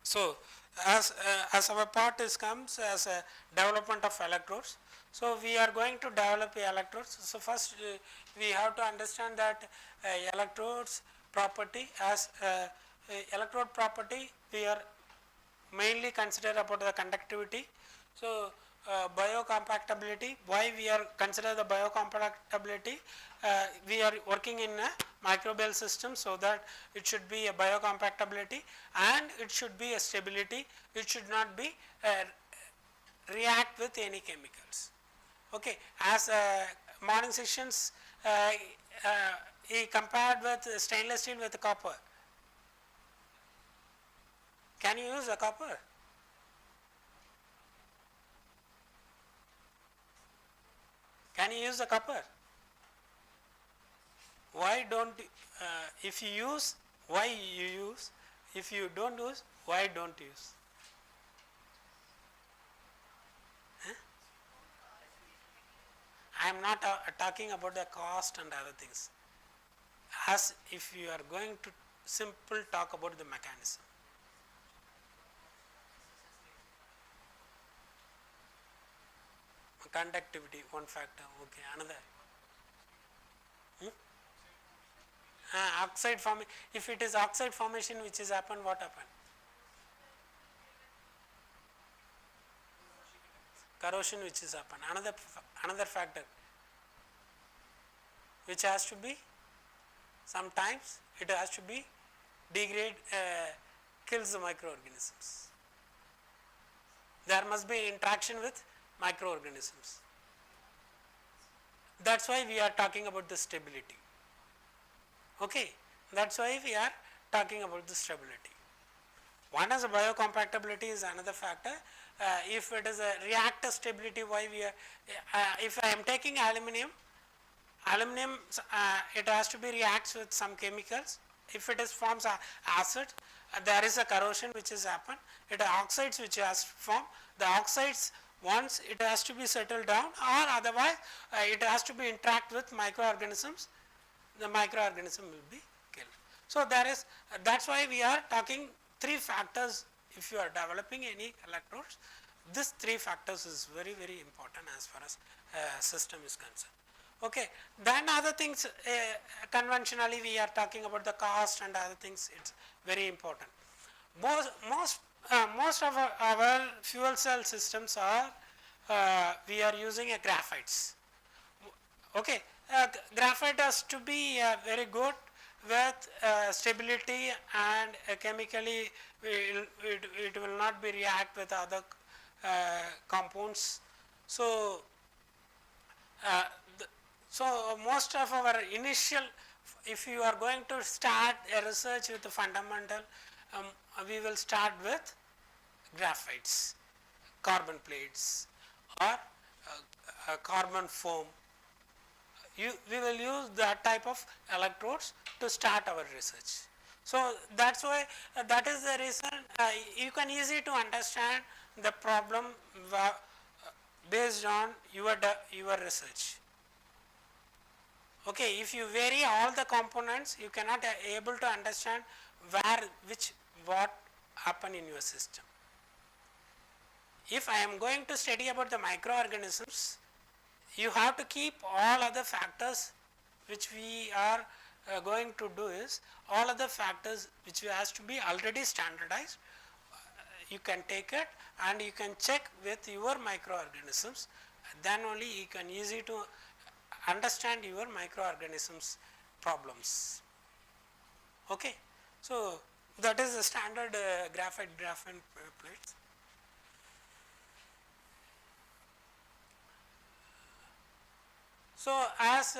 So, as our part is comes as a development of electrodes. So, we are going to develop electrodes. So, first we have to understand that electrodes property, as electrode property, we are mainly consider about the conductivity. So, biocompactability, why we are consider the biocompactability, we are working in a microbial system, so that it should be a biocompactability and it should be a stability, it should not be react with any chemicals. Okay. As morning sessions he compared with stainless steel with copper. Can you use a copper? Can you use the copper? Why don't if you use, why you use? If you don't use, why don't use? Huh? I am not talking about the cost and other things. As if you are going to simple talk about the mechanism. Conductivity, one factor. Okay, another. Oxide formation. If it is oxide formation which is happened, what happened? Corrosion which is happened. Another factor which has to be, sometimes it has to be degrade, kills the microorganisms. There must be interaction with microorganisms. That is why we are talking about the stability. Okay. That is why we are talking about the stability. One is the biocompactability is another factor. If it is a reactor stability, why we are, if I am taking aluminum, it has to be reacts with some chemicals. If it is forms acid, there is a corrosion which has happened. It is oxides which has formed. The oxides, once it has to be settled down, or otherwise it has to be interact with microorganisms, the microorganism will be killed. So, there is, that is why we are talking three factors. If you are developing any electrodes, this three factors is very, very important as far as system is concerned. Okay. Then other things, conventionally we are talking about the cost and other things, it is very important. Most of our fuel cell systems are, we are using a graphites. Okay, graphite has to be very good with stability and chemically it will not be react with other compounds. So, uh, so most of our initial, if you are going to start a research with the fundamental, um, we will start with graphites, carbon plates or carbon foam. We will use that type of electrodes to start our research. So, that is why that is the reason you can easy to understand the problem based on your research. Okay, if you vary all the components, you cannot able to understand what happen in your system. If I am going to study about the microorganisms, you have to keep all other factors which we are going to do is all other factors which has to be already standardized. You can take it and you can check with your microorganisms, then only you can easy to understand your microorganisms problems. Okay. So, that is the standard graphite graphene plates. So, as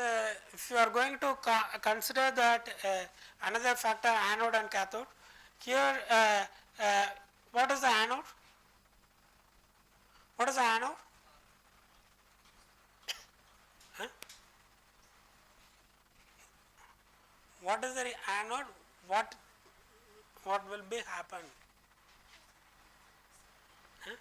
if you are going to consider that another factor anode and cathode, here what is the anode? What is the anode? Huh? What is the anode? What will be happen? Huh?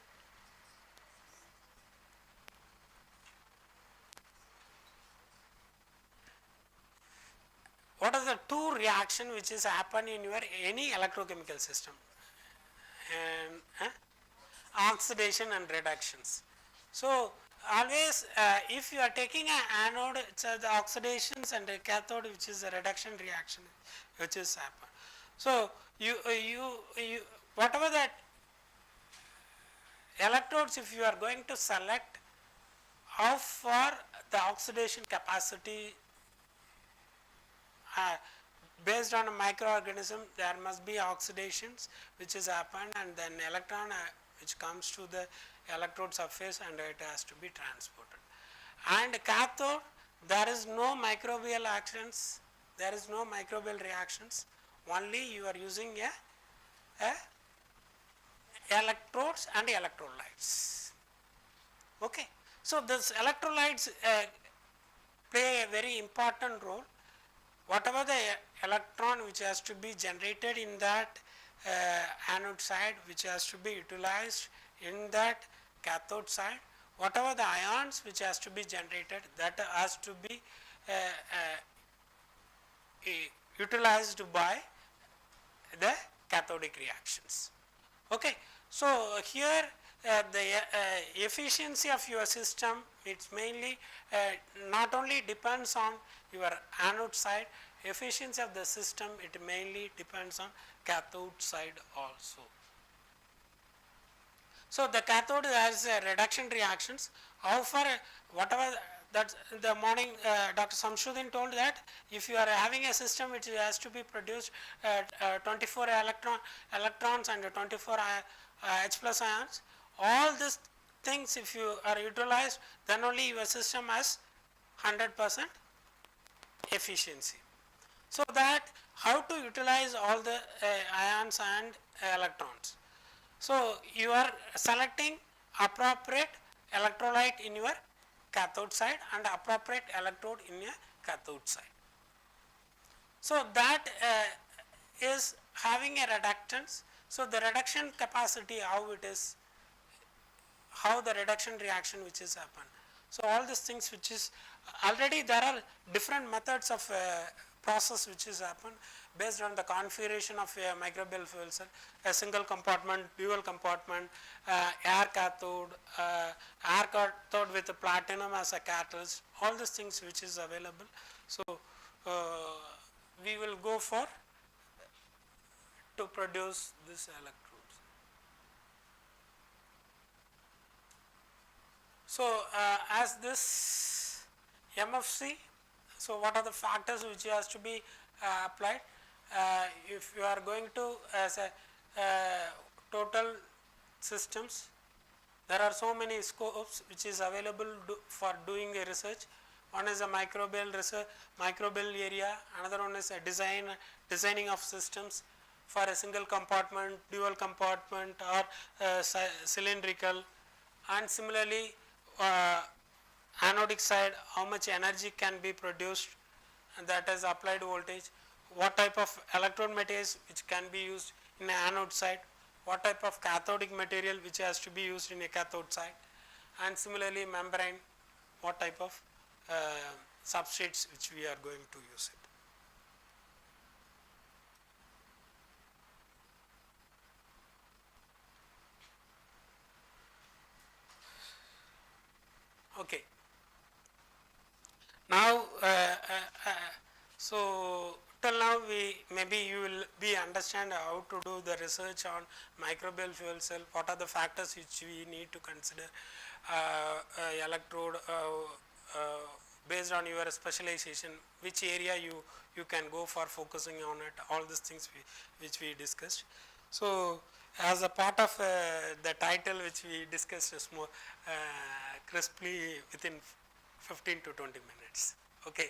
What is the two reaction which is happen in your any electrochemical system? And oxidation and reductions. So, always if you are taking an anode, it is the oxidations, and a cathode which is a reduction reaction which is happen. So, you whatever that electrodes, if you are going to select, how far the oxidation capacity based on a microorganism, there must be oxidations which is happened, and then electron which comes to the electrode surface and it has to be transported. And cathode, there is no microbial actions, there is no microbial reactions, only you are using a electrodes and electrolytes. Okay. So, this electrolytes play a very important role. Whatever the electron which has to be generated in that anode side, which has to be utilized in that cathode side, whatever the ions which has to be generated, that has to be utilized by the cathodic reactions. Okay. So, here the efficiency of your system, it is mainly not only depends on your anode side, efficiency of the system, it mainly depends on cathode side also. So, the cathode has reduction reactions. However, whatever that the morning Dr. Samshuddin told that if you are having a system which has to be produced 24 electrons and 24 H plus ions, all these things if you are utilized, then only your system has 100% efficiency. So, that how to utilize all the ions and electrons. So, you are selecting appropriate electrolyte in your cathode side and appropriate electrode in your cathode side. So, that is having a reductance. So, the reduction capacity, how it is, how the reduction reaction which is happen. So, all these things which is already there are different methods of process which is happen based on the configuration of a microbial fuel cell, a single compartment, dual compartment, air cathode with platinum as a catalyst, all these things which is available. So, we will go for to produce this electrodes. So, as this MFC. So, what are the factors which has to be applied? If you are going to as a total systems, there are so many scopes which is available for doing a research. One is a microbial research, microbial area. Another one is a designing of systems for a single compartment, dual compartment, or cylindrical. And similarly, anodic side, how much energy can be produced, and that is applied voltage. What type of electrode materials which can be used in an anode side, what type of cathodic material which has to be used in a cathode side, and similarly membrane, what type of substrates which we are going to use it. Okay. Now, so till now we maybe you will be understand how to do the research on microbial fuel cell, what are the factors which we need to consider, electrode based on your specialization, which area you can go for focusing on it, all these things which we discussed. So, as a part of the title which we discussed is more crisply within 15 to 20 minutes. Okay.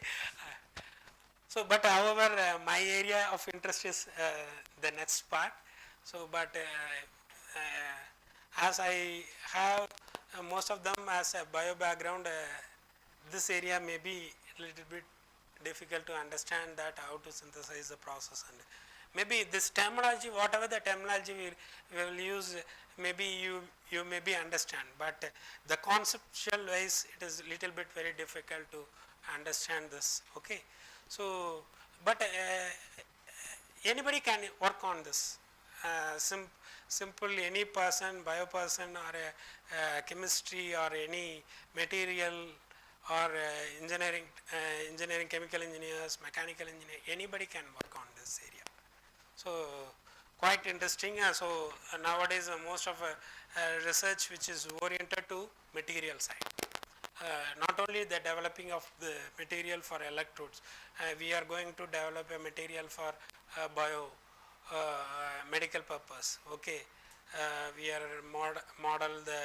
So, but however, my area of interest is the next part. So, but as I have most of them as a bio background, this area may be a little bit difficult to understand that how to synthesize the process, and maybe this terminology, whatever the terminology we will use, maybe you maybe understand, but the conceptual wise it is little bit very difficult to understand this. Okay. So, but anybody can work on this. Simple any person, bio person, or a chemistry, or any material, or engineering, chemical engineers, mechanical engineer, anybody can work on this area. So, quite interesting. So, nowadays most of research which is oriented to material side. Not only the developing of the material for electrodes, we are going to develop a material for bio medical purpose. Okay. We are model the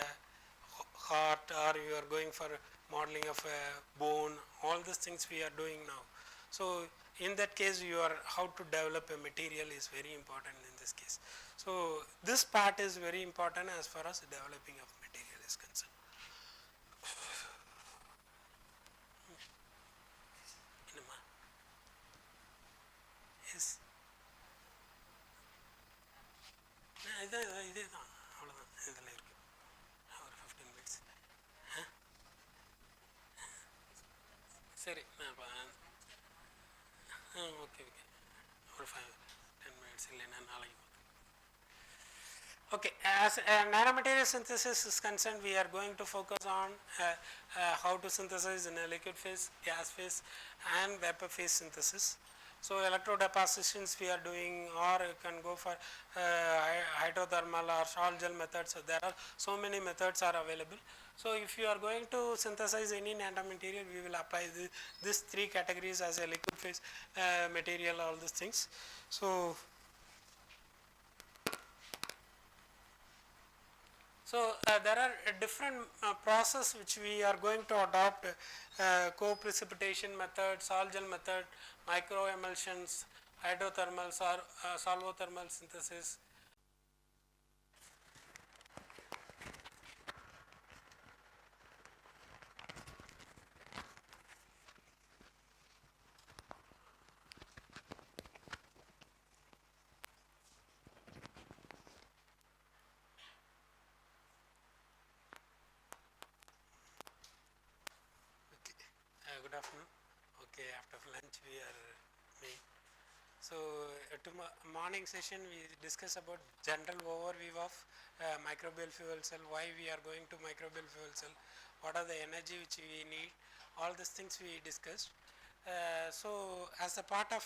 heart, or you are going for modeling of a bone, all these things we are doing now. So, in that case you are how to develop a material is very important in this case. So, this part is very important as far as developing of material is concerned. Yes. இதுதான் அவ்வளோதான் இதில் இருக்குது ஒரு 15 minutes. சரி நான் okay okay ஒரு 5-10 minutes இல்லைன்னா நாளைக்கு. Okay, as nanomaterial synthesis is concerned, we are going to focus on how to synthesize in a liquid phase, gas phase, and vapor phase synthesis. So, electrode depositions we are doing, or you can go for hydrothermal or salt gel methods. So, there are so many methods are available. So, if you are going to synthesize any nanomaterial, we will apply these three categories as a liquid phase material, all these things. So, there are different process which we are going to adopt, co-precipitation method, salt gel method, micro emulsions, hydrothermals, or solvothermal synthesis. Good afternoon. Okay, after lunch we are meeting. So, morning session we discuss about general overview of microbial fuel cell, why we are going to microbial fuel cell, what are the energy which we need, all these things we discussed. So, as a part of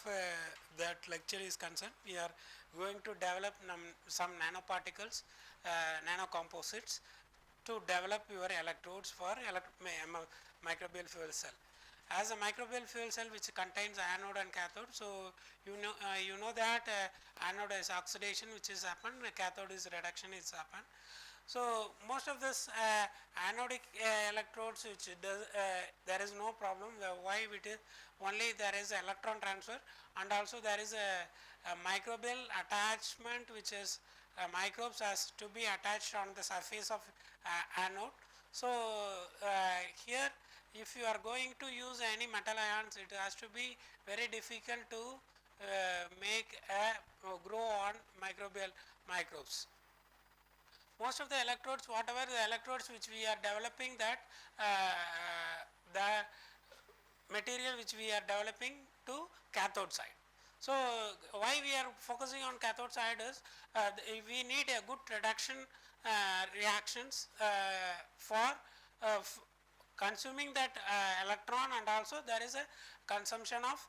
that lecture is concerned, we are going to develop some nanoparticles, nanocomposites, to develop your electrodes for microbial fuel cell. as a microbial fuel cell which contains anode and cathode. So you know that anode is oxidation which is happened, cathode is reduction is happened. So most of this anodic electrodes which does there is no problem. Why it is only there is electron transfer, and also there is a microbial attachment which is microbes has to be attached on the surface of anode. So here if you are going to use any metal ions, it has to be very difficult to make a grow on microbial microbes. Most of the electrodes, whatever the electrodes which we are developing, that the material which we are developing to cathode side. So why we are focusing on cathode side is we need a good reduction reactions for consuming that electron, and also there is a consumption of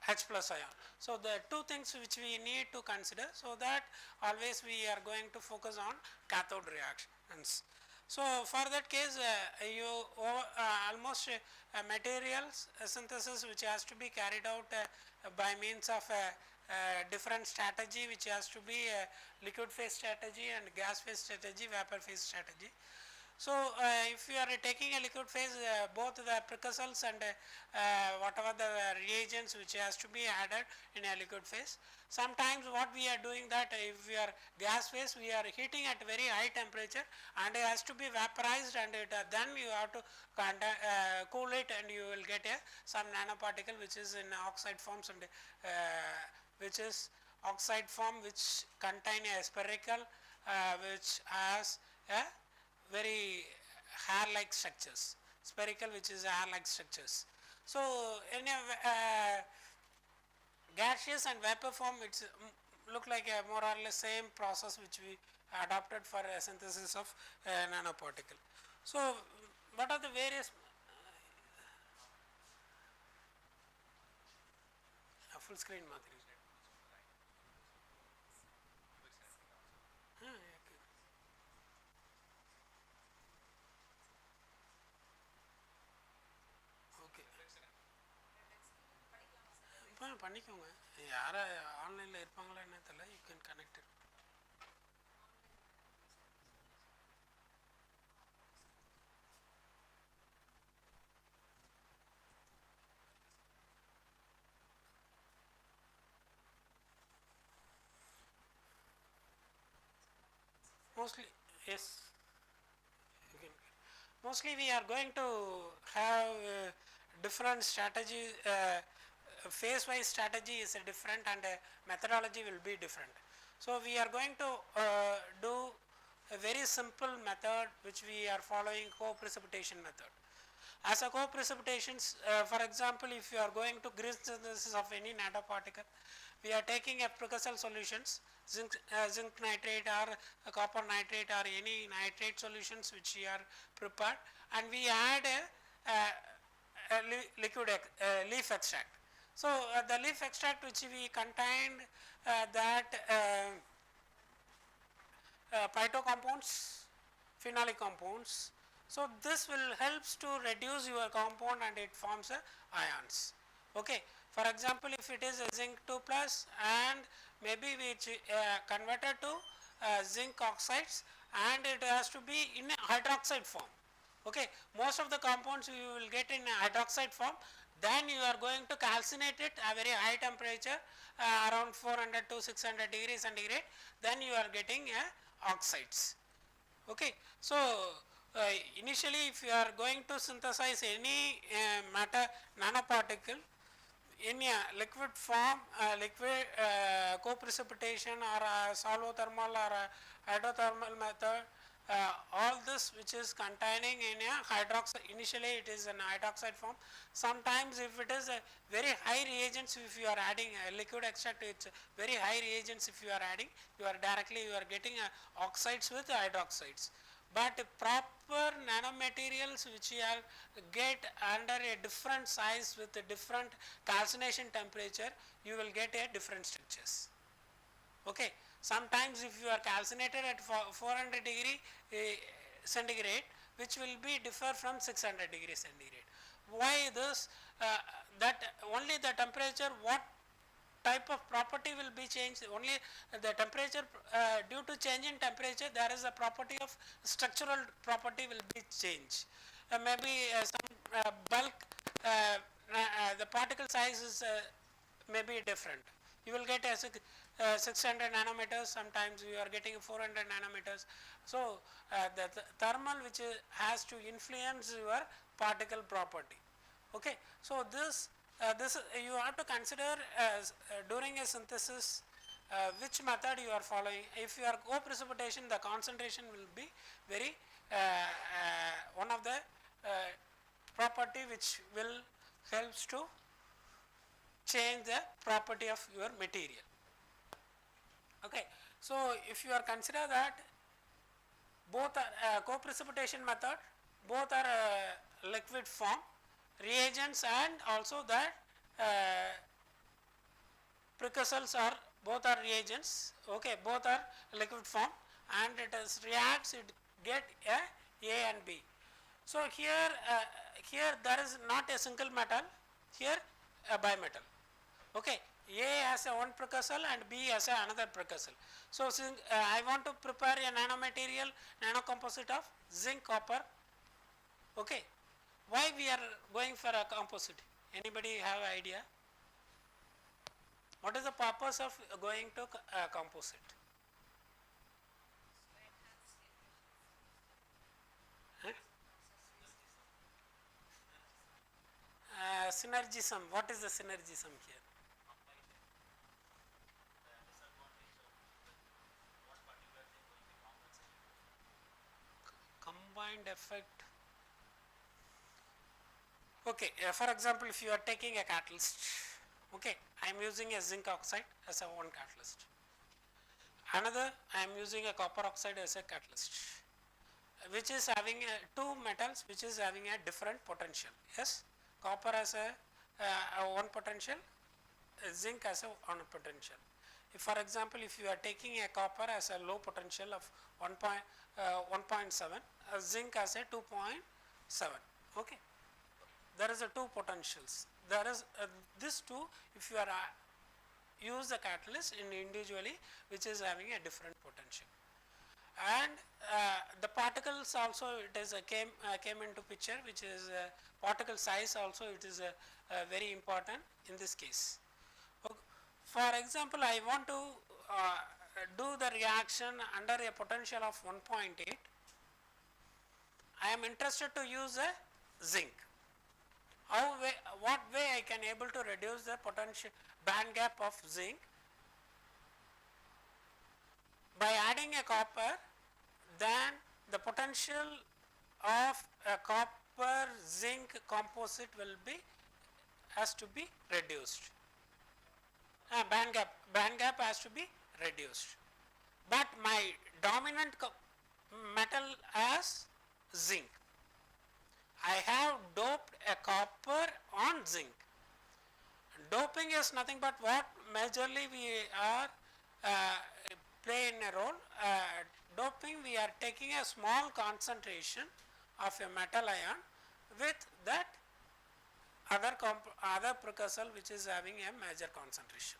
H plus ion. So the two things which we need to consider, so that always we are going to focus on cathode reactions. So for that case you almost materials synthesis which has to be carried out by means of different strategy, which has to be liquid phase strategy and gas phase strategy, vapor phase strategy. So if you are taking a liquid phase, both the precursors and whatever the reagents which has to be added in a liquid phase. Sometimes what we are doing that if we are gas phase, we are heating at very high temperature and it has to be vaporized, and then you have to cool it, and you will get some nanoparticle which is in oxide forms, and which is oxide form which contain a spherical which has a very hair like structures, spherical which is hair like structures. So in a gaseous and vapor form, it's look like a more or less same process which we adopted for synthesis of nanoparticle. So what are the various full screen Madhuri. பண்ணிக்கோங்க, யாரை ஆன்லைனில் இருப்பாங்களா என்ன தெரியல, you can connect. Mostly, yes, you can. Mostly we are going to have different strategy, phase wise strategy is different, and methodology will be different. So we are going to do a very simple method which we are following, co-precipitation method. As a co-precipitations, for example, if you are going to grid synthesis of any nanoparticle, we are taking a precursor solutions, zinc nitrate or copper nitrate or any nitrate solutions which we are prepared, and we add a liquid leaf extract. So the leaf extract which we contained that phyto compounds, phenolic compounds. So this will helps to reduce your compound and it forms ions. Okay. For example, if it is a zinc 2 plus and maybe which converted to zinc oxides, and it has to be in a hydroxide form. Okay. Most of the compounds you will get in a hydroxide form. Then you are going to calcinate it at a very high temperature around 400 to 600 degrees centigrade. Then you are getting oxides. Okay. So initially if you are going to synthesize any matter nanoparticle in a liquid form, liquid co-precipitation or solvothermal or hydrothermal method, all this which is containing in a hydroxide, initially it is an hydroxide form. Sometimes if it is a very high reagents, if you are adding a liquid extract, it's very high reagents if you are adding, you are getting oxides with hydroxides. But proper nanomaterials which you are get under a different size with a different calcination temperature, you will get a different structures. Okay. Sometimes if you are calcinated at 400 degree centigrade, which will be differ from 600 degree centigrade. Why this? That only the temperature, what type of property will be changed, only the temperature, due to change in temperature there is a property of structural property will be changed. Maybe some bulk, the particle size is may be different. You will get a 600 nanometers, sometimes you are getting 400 nanometers. So, the thermal which has to influence your particle property. Okay. So, this you have to consider as during a synthesis which method you are following. If you are co-precipitation, the concentration will be very one of the property which will helps to change the property of your material. Okay. So, if you are consider that both are co-precipitation method, both are liquid form reagents, and also that precursors are both are reagents. Okay, both are liquid form, and it is reacts, it get A and B. So, here there is not a single metal, here a bimetal. Okay. A has a one precursor and B has a another precursor. So, I want to prepare a nanomaterial, nanocomposite of zinc, copper. Okay. Why we are going for a composite? Anybody have idea? What is the purpose of going to composite? Huh? Synergism. What is the synergism here? Combined effect. Okay, for example, if you are taking a catalyst, okay, I am using a zinc oxide as a one catalyst. Another, I am using a copper oxide as a catalyst, which is having two metals which is having a different potential. Yes, copper has a one potential, zinc has a one potential. If for example, if you are taking a copper as a low potential of 1.7, zinc has a 2.7. Okay. There is a two potentials. There is this two, if you are use the catalyst in individually, which is having a different potential. And the particles also it is came into picture, which is particle size also it is very important in this case. Okay. For example, I want to do the reaction under a potential of 1.8. I am interested to use a zinc. What way I can able to reduce the potential band gap of zinc? By adding a copper, then the potential of a copper zinc composite will be has to be reduced. Band gap has to be reduced. But my dominant metal as zinc. I have doped a copper on zinc. Doping is nothing but what majorly we are playing a role. Doping, we are taking a small concentration of a metal ion with that other precursor which is having a major concentration.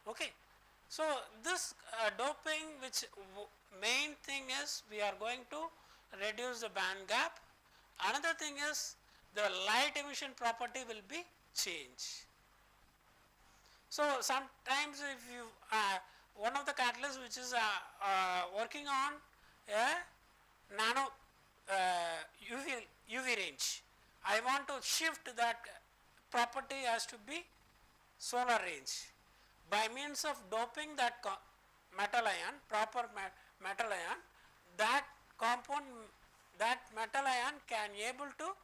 Okay. So, this doping, which main thing is we are going to reduce the band gap. Another thing is the light emission property will be changed. So, sometimes if you one of the catalysts which is working on a nano UV range, I want to shift that property has to be solar range. By means of doping that metal ion, proper metal ion, that compound, that metal ion can able to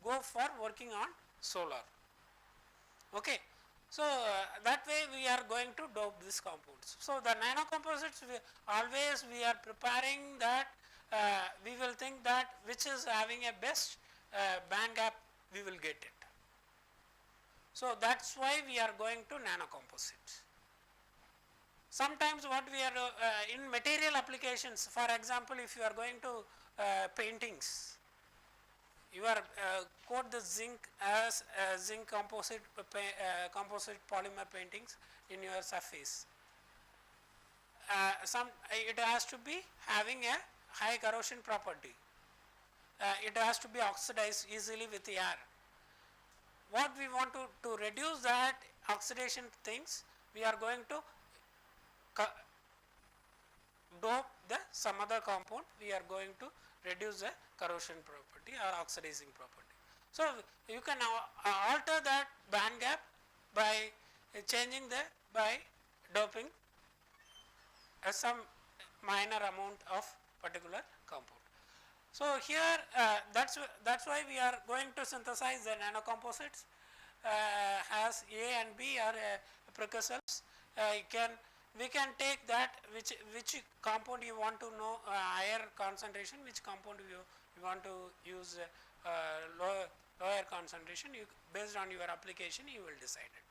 go for working on solar. Okay. So, that way we are going to dope these compounds. So, the nanocomposites always we are preparing that we will think that which is having a best band gap, we will get it. So, that is why we are going to nanocomposites. Sometimes what we are in material applications, for example, if you are going to paintings, you are coat the zinc as zinc composite composite polymer paintings in your surface. It has to be having a high corrosion property. It has to be oxidized easily with the air. What we want to reduce that oxidation things, we are going to dope the some other compound, we are going to reduce the corrosion property or oxidizing property. So, you can alter that band gap by changing by doping some minor amount of particular compound. So, here that's why we are going to synthesize the nanocomposites as A and B are precursors. We can take that which compound you want to know higher concentration, which compound you want to use lower concentration. You, based on your application, you will decide it.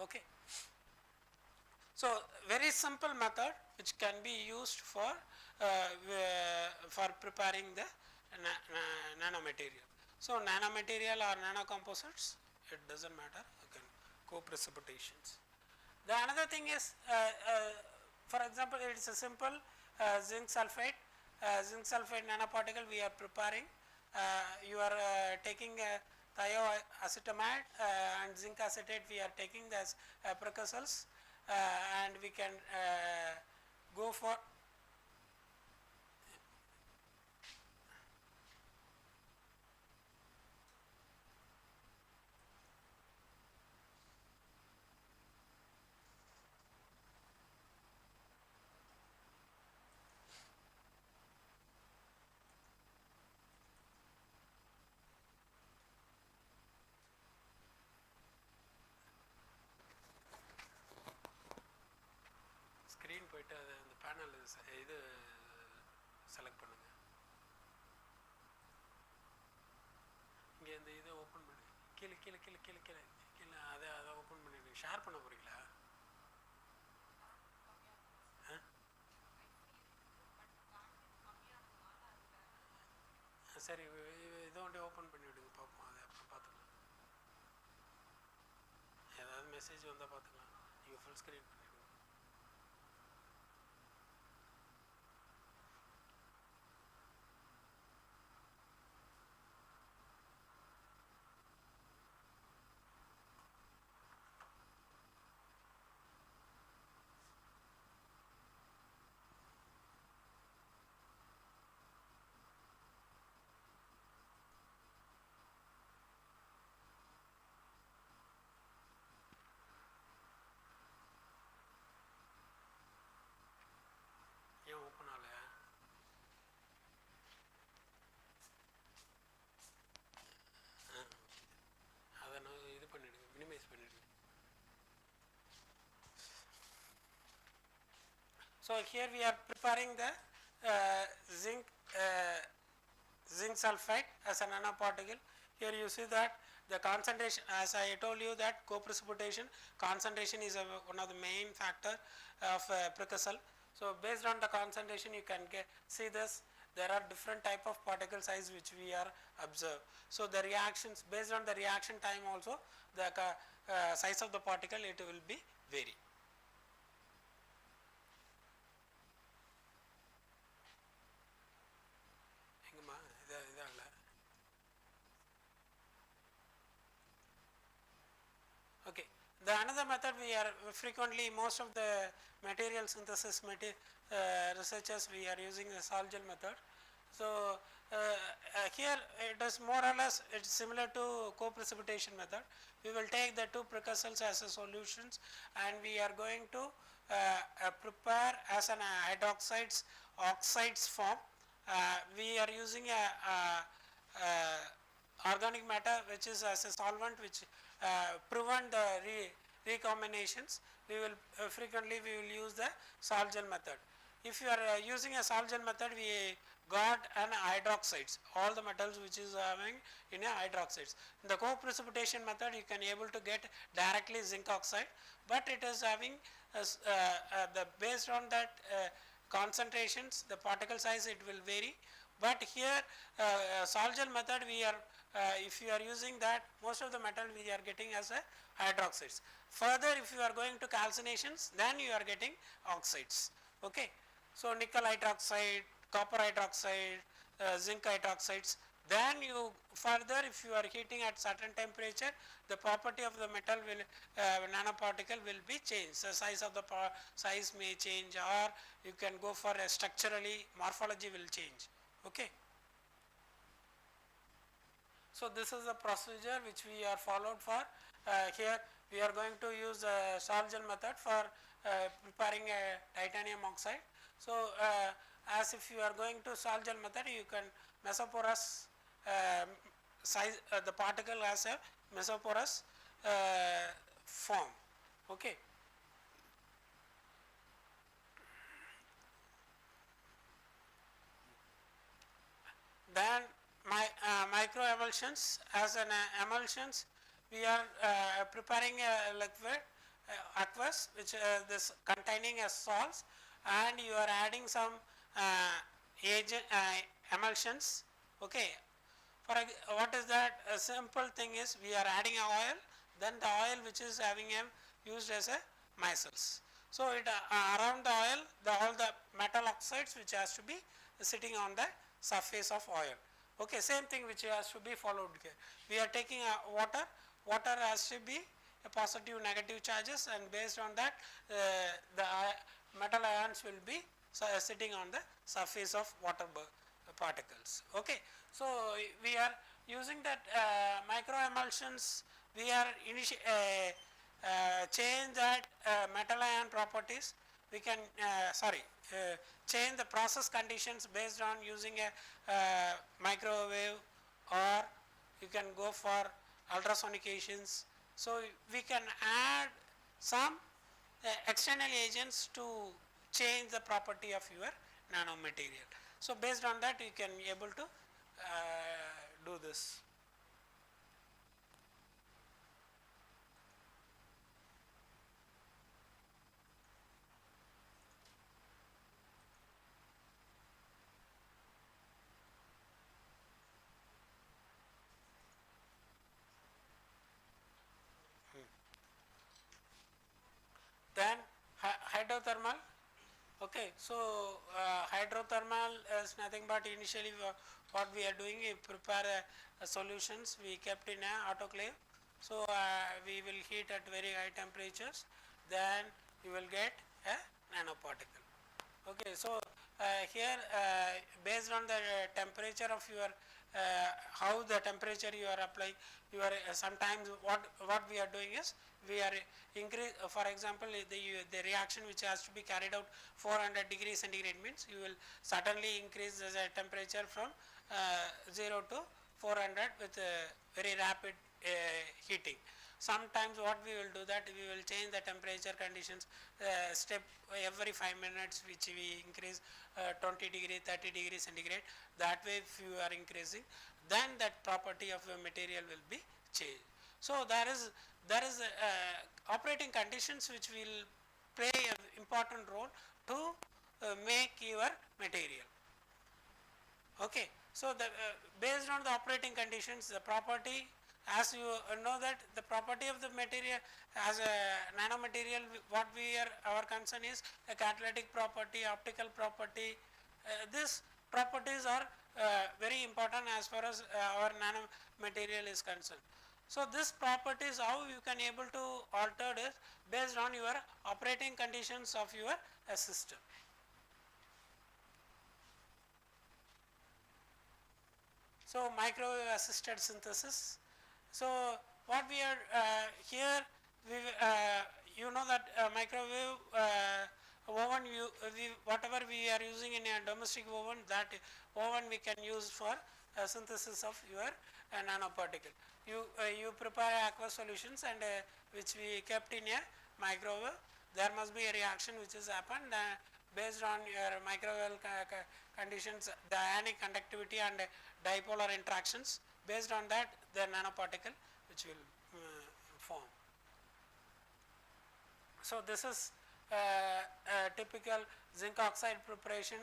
Okay. So, very simple method which can be used for preparing the nanomaterial. So, nanomaterial or nanocomposites, it does not matter, again co-precipitations. The another thing is, for example, it is a simple zinc sulphate nanoparticle we are preparing. You are taking thioacetamide and zinc acetate, we are taking as precursors, and we can go for screen போயிட்டு அந்த panel இது select பண்ணுங்க. இங்கே இந்த இதை open பண்ணி கீழே கீழே கீழே கீழே கீழே கீழே அதை ஓப்பன் பண்ணிடுங்க. ஷேர் பண்ண போகிறீங்களா? சரி, இதை ஒன்றே ஓப்பன் பண்ணி விடுங்க பார்ப்போம். அதை அப்புறம் பார்த்துக்கலாம். ஏதாவது மெசேஜ் வந்தால் பார்த்துக்கலாம். நீங்கள் ஃபுல் ஸ்க்ரீன் பண்ணிவிடுங்க. ஏன் ஓப்பன் ஆகல? அதை நான் இது பண்ணிவிடுங்க, மினிமைஸ் பண்ணிவிடுங்க. So, here we are preparing the zinc sulphide as a nanoparticle. Here you see that the concentration, as I told you that co-precipitation concentration is one of the main factor of precursor. So, based on the concentration you can see this, there are different type of particle size which we are observed. So, the reactions, based on the reaction time also, the size of the particle it will be vary. Okay. The another method we are frequently, most of the material synthesis researchers, we are using the salt gel method. So, here it is more or less it is similar to co-precipitation method. We will take the two precursors as a solutions and we are going to prepare as an oxides form. We are using a organic matter which is as a solvent which prevent the recombinations. We will frequently we will use the salt gel method. If you are using a salt gel method, we got an hydroxides, all the metals which is having in a hydroxides. In the co-precipitation method you can able to get directly zinc oxide, but it is having the based on that concentrations, the particle size it will vary, But here sol gel method we are if you are using that, most of the metal we are getting as a hydroxides. Further if you are going to calcinations, then you are getting oxides. Okay. So nickel hydroxide, copper hydroxide, zinc hydroxides. Then you further if you are heating at certain temperature, the property of the metal will nanoparticle will be changed. The size of the size may change, or you can go for a structurally morphology will change. Okay. So this is the procedure which we are followed for. Here we are going to use sol gel method for preparing a titanium oxide. So as if you are going to sol gel method, you can mesoporous size the particle has a mesoporous form. Okay. Then micro emulsions, as an emulsions we are preparing a liquid aqueous which this containing a salts, and you are adding some agent emulsions. Okay. For what is that? A simple thing is we are adding a oil, then the oil which is having a used as a micelles. So it around the oil, all the metal oxides which has to be sitting on the surface of oil. Okay, same thing which has to be followed here. We are taking water. Water has to be a positive, negative charges, and based on that, the metal ions will be sitting on the surface of water particles. Okay, so we are using that micro emulsions. We are change that metal ion properties. We can change the process conditions based on using a microwave, or you can go for ultrasonications. So we can add some external agents to change the property of your nanomaterial. So based on that you can able to do this. Then hydrothermal. Okay, so hydrothermal is nothing but initially what we are doing, we prepare solutions we kept in a autoclave. So we will heat at very high temperatures, then you will get a nanoparticle. Okay, so here based on the temperature of your how the temperature you are applying, you are sometimes what we are doing is we are increase for example the reaction which has to be carried out 400 degrees centigrade means you will certainly increase the temperature from 0 to 400 with very rapid heating. Sometimes what we will do that we will change the temperature conditions step every 5 minutes, which we increase 20 degree 30 degree centigrade. That way if you are increasing, then that property of the material will be changed. So there is operating conditions which will play an important role to make your material. Okay. So the based on the operating conditions, the property, as you know that the property of the material as a nanomaterial, what we are our concern is a catalytic property, optical property. These properties are very important as far as our nanomaterial is concerned. So this properties how you can able to alter this based on your operating conditions of your system. So microwave assisted synthesis. So what we are here, we you know that microwave oven, whatever we are using in a domestic oven, that oven we can use for synthesis of your nanoparticle. You prepare aqueous solutions and which we kept in a microwave. There must be a reaction which has happened based on your microwave conditions, the ionic conductivity and dipolar interactions. Based on that, the nanoparticle which will form. So this is a typical zinc oxide preparation.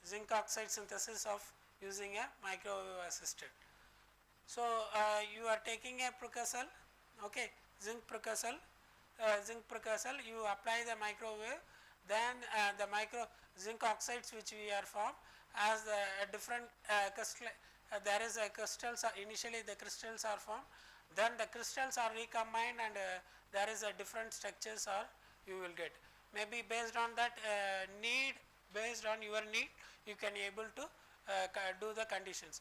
zinc oxide synthesis of using a microwave assisted. So, you are taking a precursor, okay, zinc precursor, you apply the microwave, then the zinc oxides which we are formed as a different crystal, there is a crystals, initially the crystals are formed, then the crystals are recombined and there is a different structures are you will get. Maybe based on that need, based on your need, you can able to do the conditions.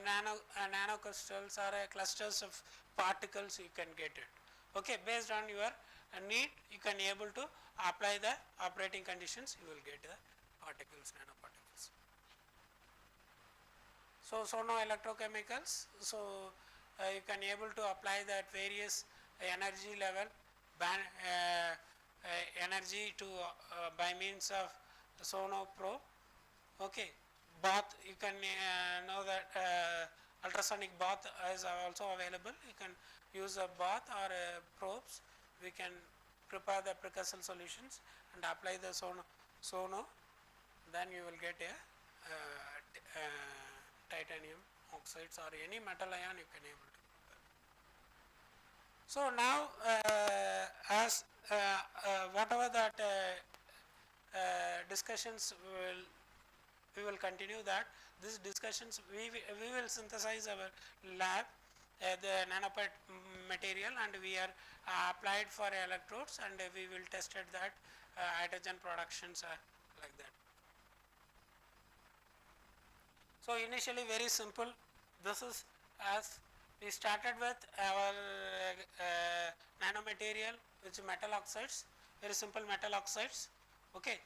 Nano crystals or clusters of particles you can get it. Okay, based on your need, you can able to apply the operating conditions, you will get the particles, nanoparticles. So, electrochemicals, so you can able to apply that various energy level band, energy to by means of sono probe. Okay, bath, you can know that ultrasonic bath is also available. You can use a bath or probes. We can prepare the precursor solutions and apply the sono, then you will get a titanium oxides or any metal ion you can able to prepare. So, now as whatever that discussions we will continue that these discussions we will synthesize our lab the nanopet material and we are applied for electrodes and we will test it that hydrogen productions are like that. So, initially very simple, this is as we started with our nanomaterial which metal oxides, very simple metal oxides. Okay.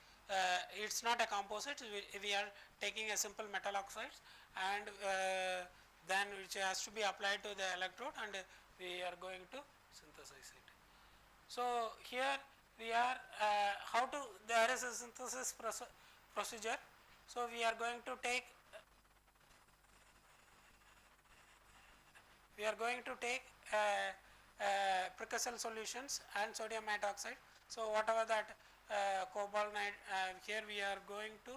It is not a composite, we are taking a simple metal oxides and then which has to be applied to the electrode and we are going to synthesize it. So, here we are how to, there is a synthesis procedure. So, we are going to take precursor solutions and sodium hydroxide. So, whatever that cobalt here we are going to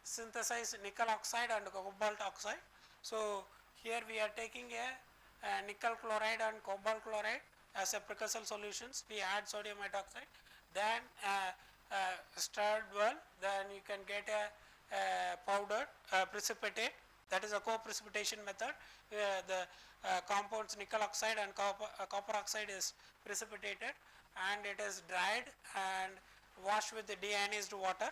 synthesize nickel oxide and cobalt oxide. So, here we are taking a nickel chloride and cobalt chloride as a precursor solutions, we add sodium hydroxide, then stirred well, then you can get a powdered precipitate, that is a co-precipitation method, the compounds nickel oxide and copper oxide is precipitated and it is dried and washed with the deionized water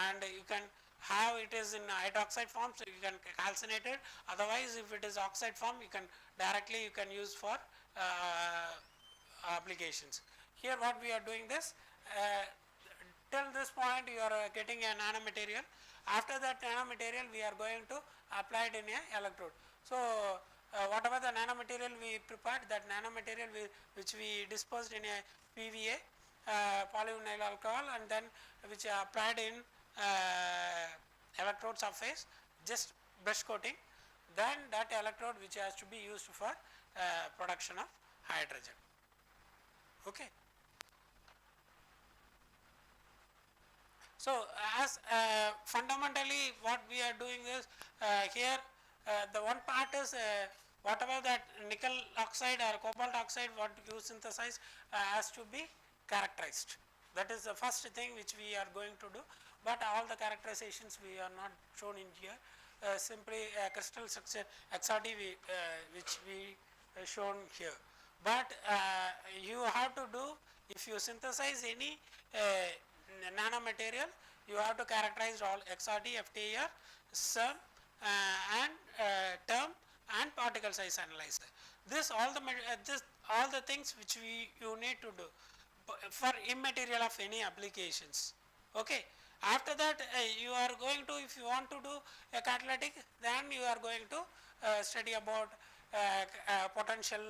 and you can have it is in hydroxide form, so you can calcinate it, otherwise if it is oxide form you can directly you can use for applications. Here what we are doing this, till this point you are getting a nanomaterial, after that nanomaterial we are going to apply it in a electrode. So, whatever the nanomaterial we prepared, that nanomaterial which we disposed in a PVA polyvinyl alcohol and then which are applied in electrode surface, just brush coating, then that electrode which has to be used for production of hydrogen. Okay. So, as fundamentally what we are doing is here the one part is whatever that nickel oxide or cobalt oxide what you synthesize has to be characterized. That is the first thing which we are going to do, but all the characterizations we are not shown in here, simply crystal structure XRD which we shown here. But you have to do, if you synthesize any nanomaterial, you have to characterize all XRD, FTIR, sum and term and particle size analyzer. This all the things which you need to do for immaterial of any applications. Okay. After that you are going to, if you want to do a catalytic, then you are going to study about potential,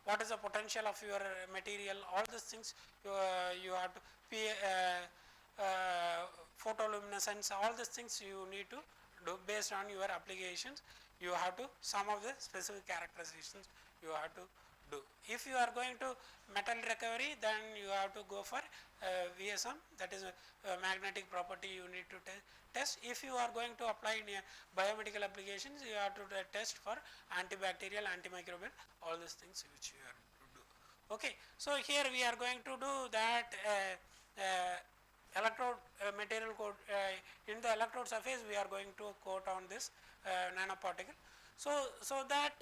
what is the potential of your material, all these things you have to photoluminescence, all these things you need to do based on your applications. You have to, some of the specific characterizations you have to do. If you are going to metal recovery, then you have to go for VSM, that is magnetic property you need to test. If you are going to apply in biomedical applications, you have to test for antibacterial, antimicrobial, all these things which you have to do. Okay. So, here we are going to do that electrode material coat in the electrode surface, we are going to coat on this nanoparticle. So, that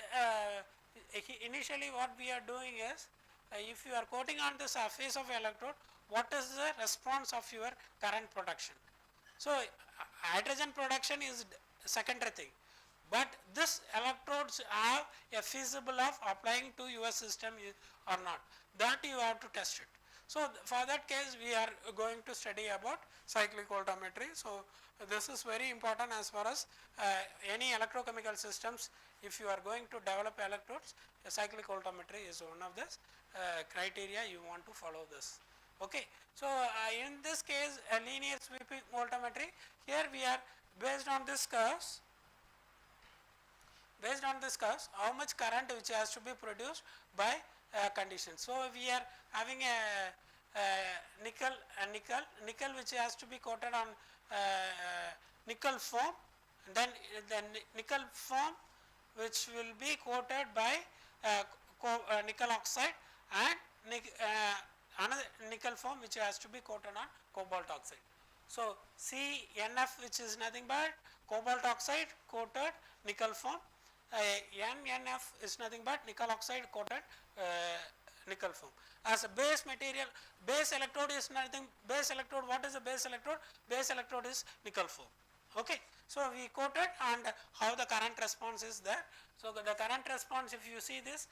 initially what we are doing is, if you are coating on the surface of electrode, what is the response of your current production? So, hydrogen production is secondary thing, but this electrodes have a feasible of applying to your system or not, that you have to test it. So, for that case we are going to study about cyclic voltammetry. So, this is very important as far as any electrochemical systems. If you are going to develop electrodes, cyclic voltammetry is one of the criteria you want to follow this. Okay. So, in this case a linear sweeping voltammetry, here we are based on this curves, how much current which has to be produced by conditions. So, we are having a nickel which has to be coated on nickel foam, then the nickel foam which will be coated by nickel oxide, and another nickel foam which has to be coated on cobalt oxide. So, CNF which is nothing but cobalt oxide coated nickel foam, NNF is nothing but nickel oxide coated nickel foam. As a base material, base electrode is nothing, base electrode, what is the base electrode? Base electrode is nickel foam. Okay. So, we coated, and how the current response is there. So, the current response, if you see this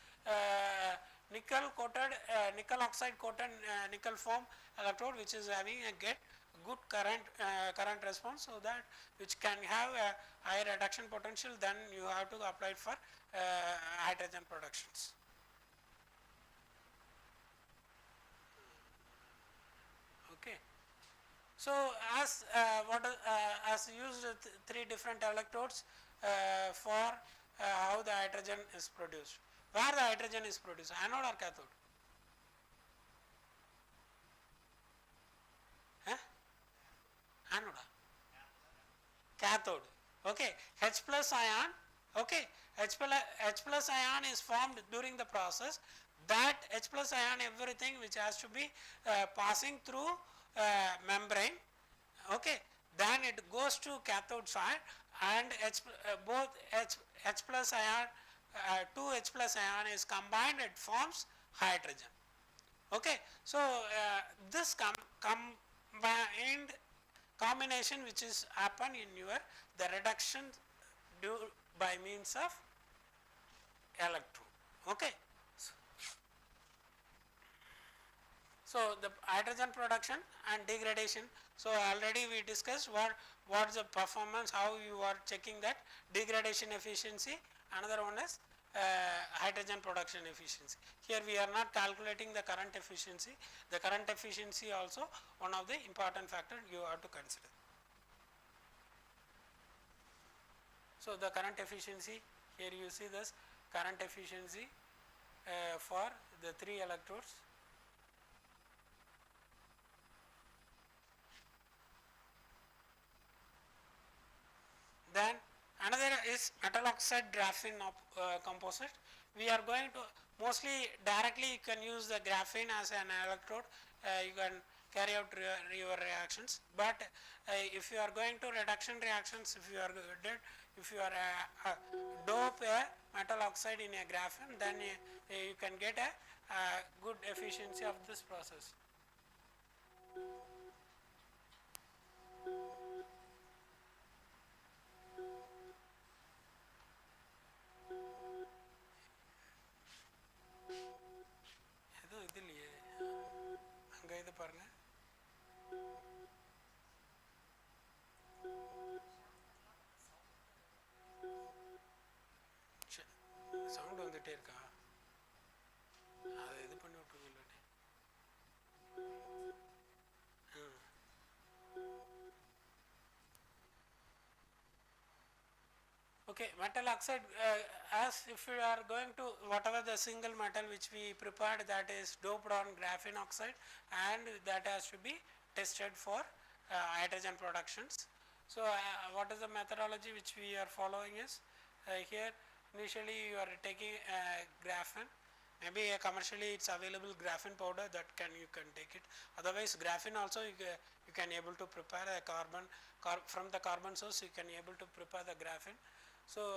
nickel coated nickel oxide coated nickel foam electrode which is having a good current response, so that which can have a higher reduction potential, then you have to apply it for hydrogen productions. Okay. So, as as used three different electrodes for how the hydrogen is produced. Where the hydrogen is produced, anode or cathode? Anode, cathode. Okay. H plus ion. Okay. H plus ion is formed during the process. That H plus ion, everything which has to be passing through membrane. Okay. Then it goes to cathode side, and both H plus ion, 2 H plus ion is combined, it forms hydrogen. Okay. So, this combined combination which is happen in your the reduction due by means of electrode. Okay. So, the hydrogen production and degradation. So, already we discussed what is the performance, how you are checking that degradation efficiency. Another one is hydrogen production efficiency. Here we are not calculating the current efficiency. The current efficiency also one of the important factor you have to consider. So, the current efficiency, here you see this current efficiency for the 3 electrodes. Then another is metal oxide graphene composite. We are going to mostly directly you can use the graphene as an electrode, you can carry out your reactions, but if you are going to reduction reactions, if you are dope a metal oxide in a graphene, then you can get a good efficiency of this process. அங்கே இது பாருங்க, sound வந்துட்டே இருக்கா, அதை இது பண்ணி விட்டுருங்க. இல்லாட்டி Okay, metal oxide, as if we are going to whatever the single metal which we prepared, that is doped on graphene oxide, and that has to be tested for hydrogen productions. So, what is the methodology which we are following is, here initially you are taking graphene, maybe commercially it's available graphene powder, that you can take it. Otherwise graphene also you can able to prepare a carbon from the carbon source, you can able to prepare the graphene. So,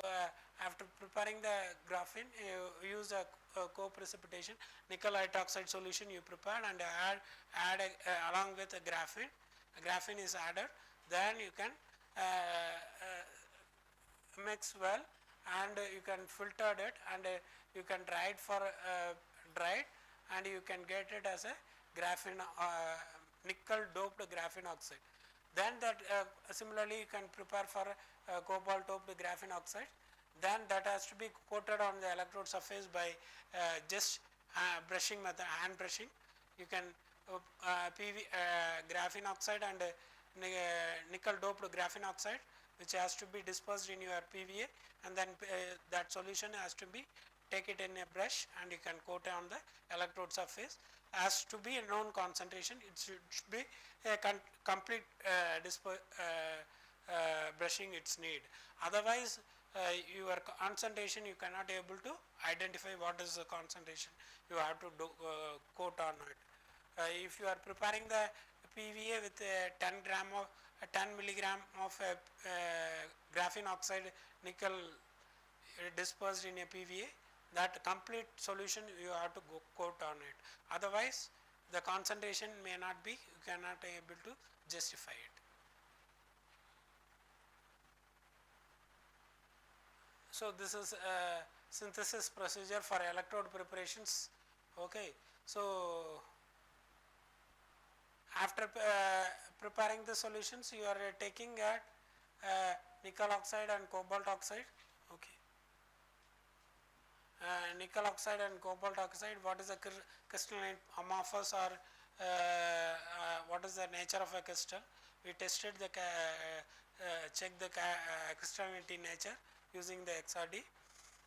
after preparing the graphene, you use a co-precipitation nickel hydroxide solution you prepare and add along with a graphene. Graphene is added, then you can mix well, and you can filter it, and you can dry it for dried, and you can get it as a graphene nickel doped graphene oxide. Then that similarly you can prepare for cobalt doped graphene oxide. Then that has to be coated on the electrode surface by just brushing method, hand brushing. You can graphene oxide and nickel doped graphene oxide, which has to be dispersed in your PVA, and then that solution has to be take it in a brush, and you can coat it on the electrode surface. Has to be a known concentration, it should be a complete brushing its need. Otherwise your concentration you cannot able to identify what is the concentration you have to do, coat on it. If you are preparing the PVA with 10 milligram of graphene oxide nickel dispersed in a PVA, that complete solution you have to coat on it. Otherwise the concentration may not be, you cannot able to justify it. So, this is a synthesis procedure for electrode preparations. Okay. So, after preparing the solutions, you are taking nickel oxide and cobalt oxide. Okay. Nickel oxide and cobalt oxide, what is the crystalline amorphous, or what is the nature of a crystal? We tested the check the crystallinity nature using the XRD.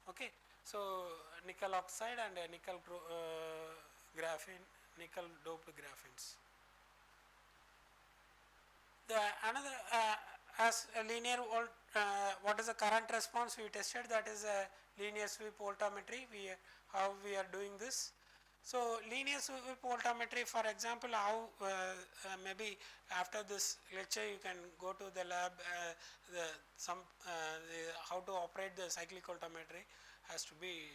Okay. So, nickel oxide and nickel graphene, nickel doped graphenes. The another as a linear volt, what is the current response we tested, that is a linear sweep voltammetry. How we are doing this. So, linear sweep voltammetry, for example, how maybe after this lecture you can go to the lab, how to operate the cyclic voltammetry has to be,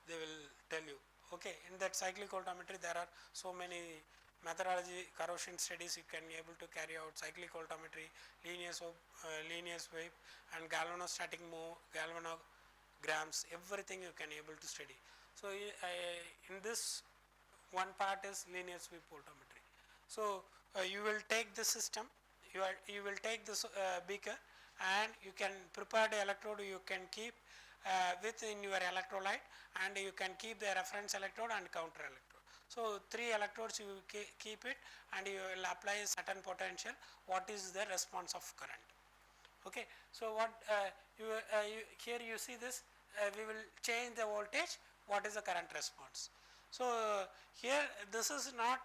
they will tell you. Okay. In that cyclic voltammetry there are so many methodology, corrosion studies you can able to carry out, cyclic voltammetry, linear sweep and galvanostatic move, galvanograms, everything you can able to study. So, in this one part is linear sweep voltammetry. So, you will take the system, you will take this beaker, and you can prepare the electrode, you can keep within your electrolyte, and you can keep the reference electrode and counter electrode. So, 3 electrodes you keep it, and you will apply a certain potential, what is the response of current. Okay. So, what here you see this, we will change the voltage, what is the current response. So, here this is not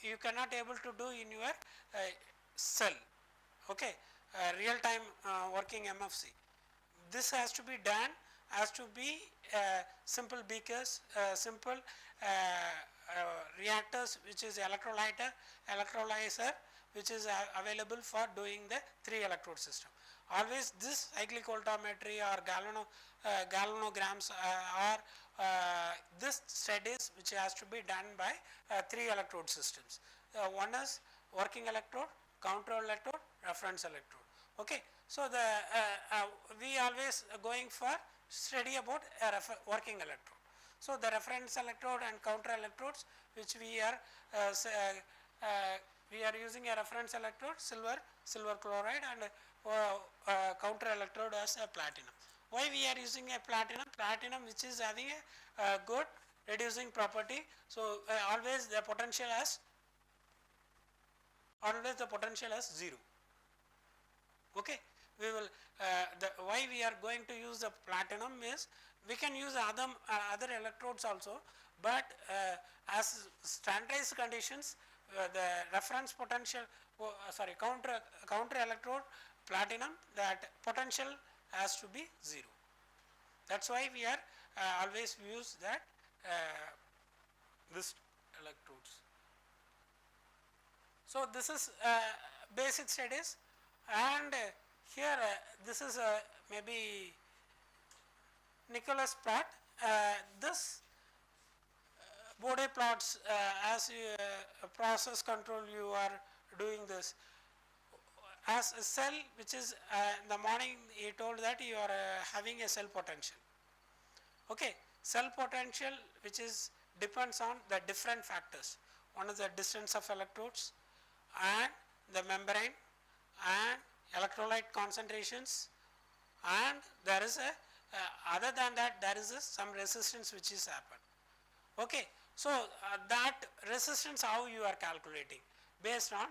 you cannot able to do in your cell, okay, real time working MFC. This has to be done, has to be simple beakers, simple reactors, which is electrolyzer, which is available for doing the 3 electrode system. Always this cyclic voltammetry or galvanograms or this studies which has to be done by 3 electrode systems. One is working electrode, counter electrode, reference electrode. Okay. So, the we always going for study about working electrode. So, the reference electrode and counter electrodes, which we are using a reference electrode silver chloride, and counter electrode as a platinum. Why we are using a platinum which is having a good reducing property. So, always the potential as 0. Okay. we will why we are going to use the platinum is we can use other electrodes also, but as standardized conditions the reference potential counter electrode platinum, that potential has to be 0. That is why we are always use that this electrodes. So, this is basic studies, and here this is maybe Nicholas plot. This Bode plots as process control you are doing this as a cell, which is in the morning he told that you are having a cell potential. Okay, cell potential which is depends on the different factors. One is the distance of electrodes and the membrane and electrolyte concentrations, and there is a other than that there is some resistance which is happened. Okay, so that resistance how you are calculating based on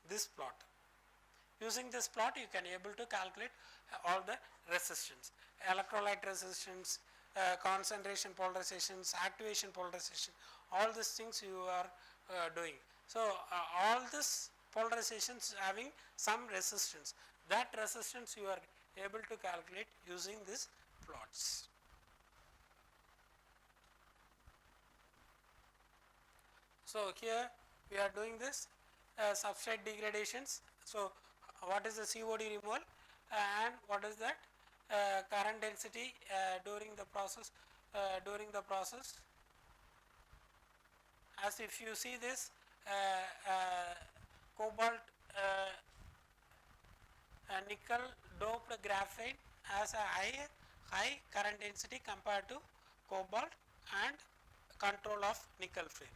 this plot. Using this plot you can able to calculate all the resistance, electrolyte resistance, concentration polarizations, activation polarization, all these things you are doing. So, all this polarizations having some resistance, that resistance you are able to calculate using these plots. So, here we are doing this substrate degradations. So, what is the COD removal and what is that current density during the process as if you see this cobalt nickel doped graphene has a high current density compared to cobalt and control of nickel frame.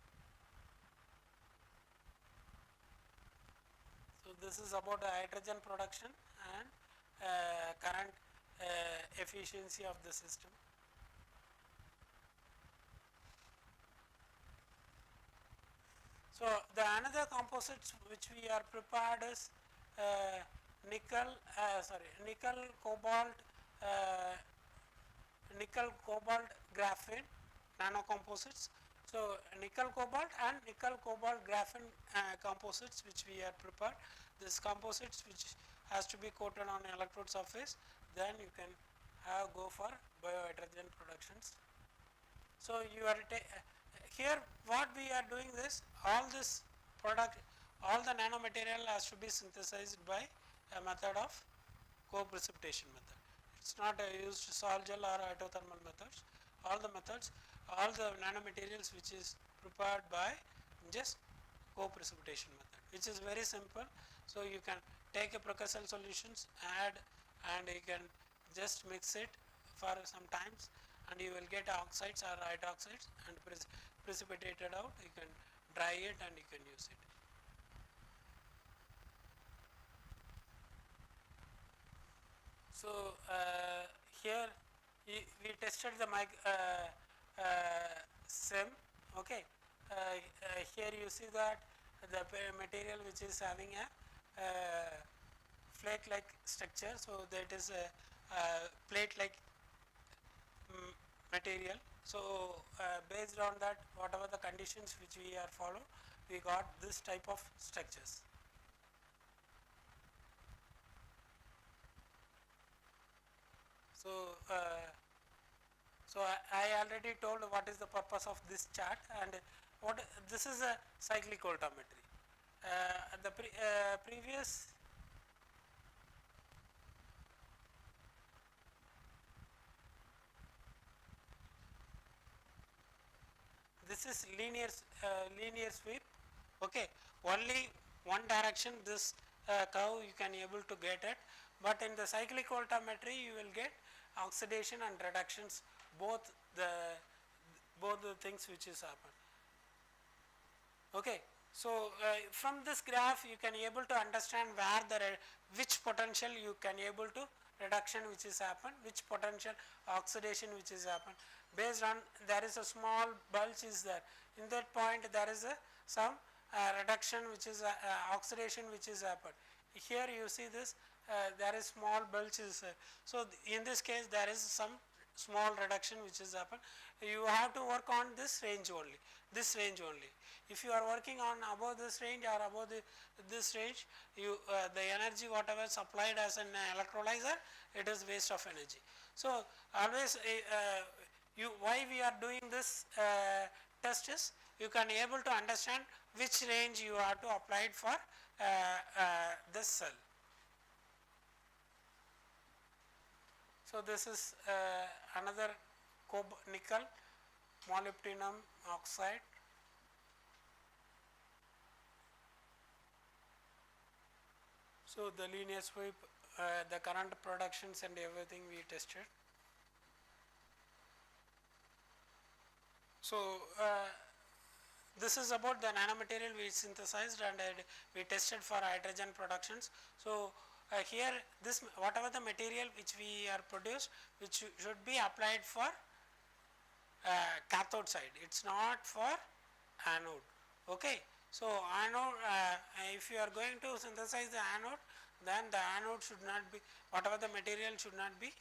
So, this is about the hydrogen production and current efficiency of the system. So, the another composites which we are prepared is nickel cobalt graphene nanocomposites. So, nickel cobalt and nickel cobalt graphene composites which we are prepared. This composites which has to be coated on electrode surface, then you can go for biohydrogen productions. So, you are here what we are doing this, all this product, all the nanomaterial has to be synthesized by a method of co-precipitation method. It is not used sol gel or hydrothermal methods. All the methods, all the nanomaterials which is prepared by just co-precipitation method, which is very simple. So, you can take a precursor solutions, add, and you can just mix it for some times, and you will get oxides or hydroxides and precipitate it out. You can dry it and you can use it. So, here we tested the SIM. Okay. Here you see that the material which is having a flake like structure. So, that is a plate like material. So, based on that whatever the conditions which we are follow, we got this type of structures. So, I already told what is the purpose of this chart, and what this is a cyclic voltammetry. The previous this is linear sweep. Okay, only one direction this curve you can able to get it, but in the cyclic voltammetry you will get oxidation and reductions, both the things which is happen. Okay. So, from this graph you can able to understand where the which potential you can able to reduction which is happen, which potential oxidation which is happen, based on there is a small bulge is there, in that point there is a some reduction which is oxidation which is happen. Here you see this there is small bulge is so in this case there is some small reduction which is happen. You have to work on this range only, this range only. If you are working on above this range or above this range, you the energy whatever supplied as an electrolyzer, it is waste of energy. So always you why we are doing this test is you can able to understand which range you have to apply it for this cell. So this is another nickel molybdenum oxide. So the linear sweep, the current productions and everything we tested. So this is about the nanomaterial we synthesized and we tested for hydrogen productions. So here this whatever the material which we are produced, which should be applied for cathode side, it is not for anode. Okay. So anode, if you are going to synthesize the anode, then the anode should not be, whatever the material should not be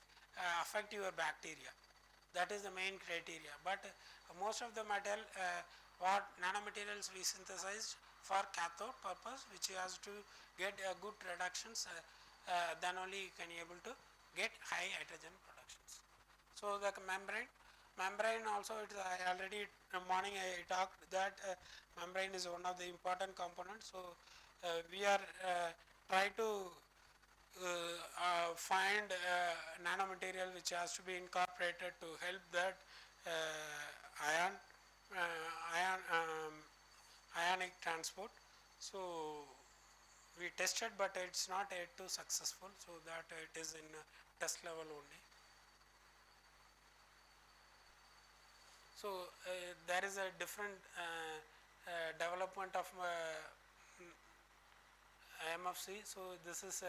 affect your bacteria. That is the main criteria. But most of the metal what nanomaterials we synthesized for cathode purpose, which has to get good reductions, then only you can able to get high hydrogen productions. So the membrane also, it I already morning I talked that membrane is one of the important components. So we are try to find nanomaterial which has to be incorporated to help that ionic transport. So we tested, but it's not yet too successful. So that it is in test level only. So there is a different development of MFC. So this is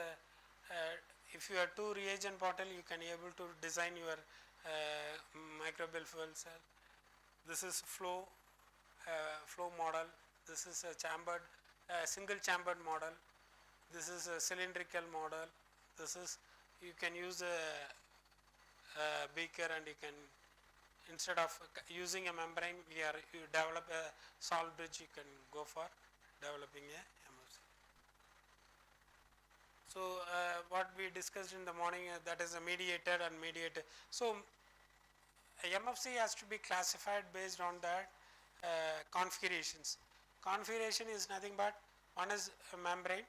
if you have two reagent bottle, you can able to design your microbial fuel cell. This is flow model. This is a chambered single chambered model. This is a cylindrical model. This is you can use a beaker and you can, instead of using a membrane, you develop a salt bridge, you can go for developing a MFC. So what we discussed in the morning, that is a mediator and mediator. So MFC has to be classified based on that configurations. Configuration is nothing but one is a membrane,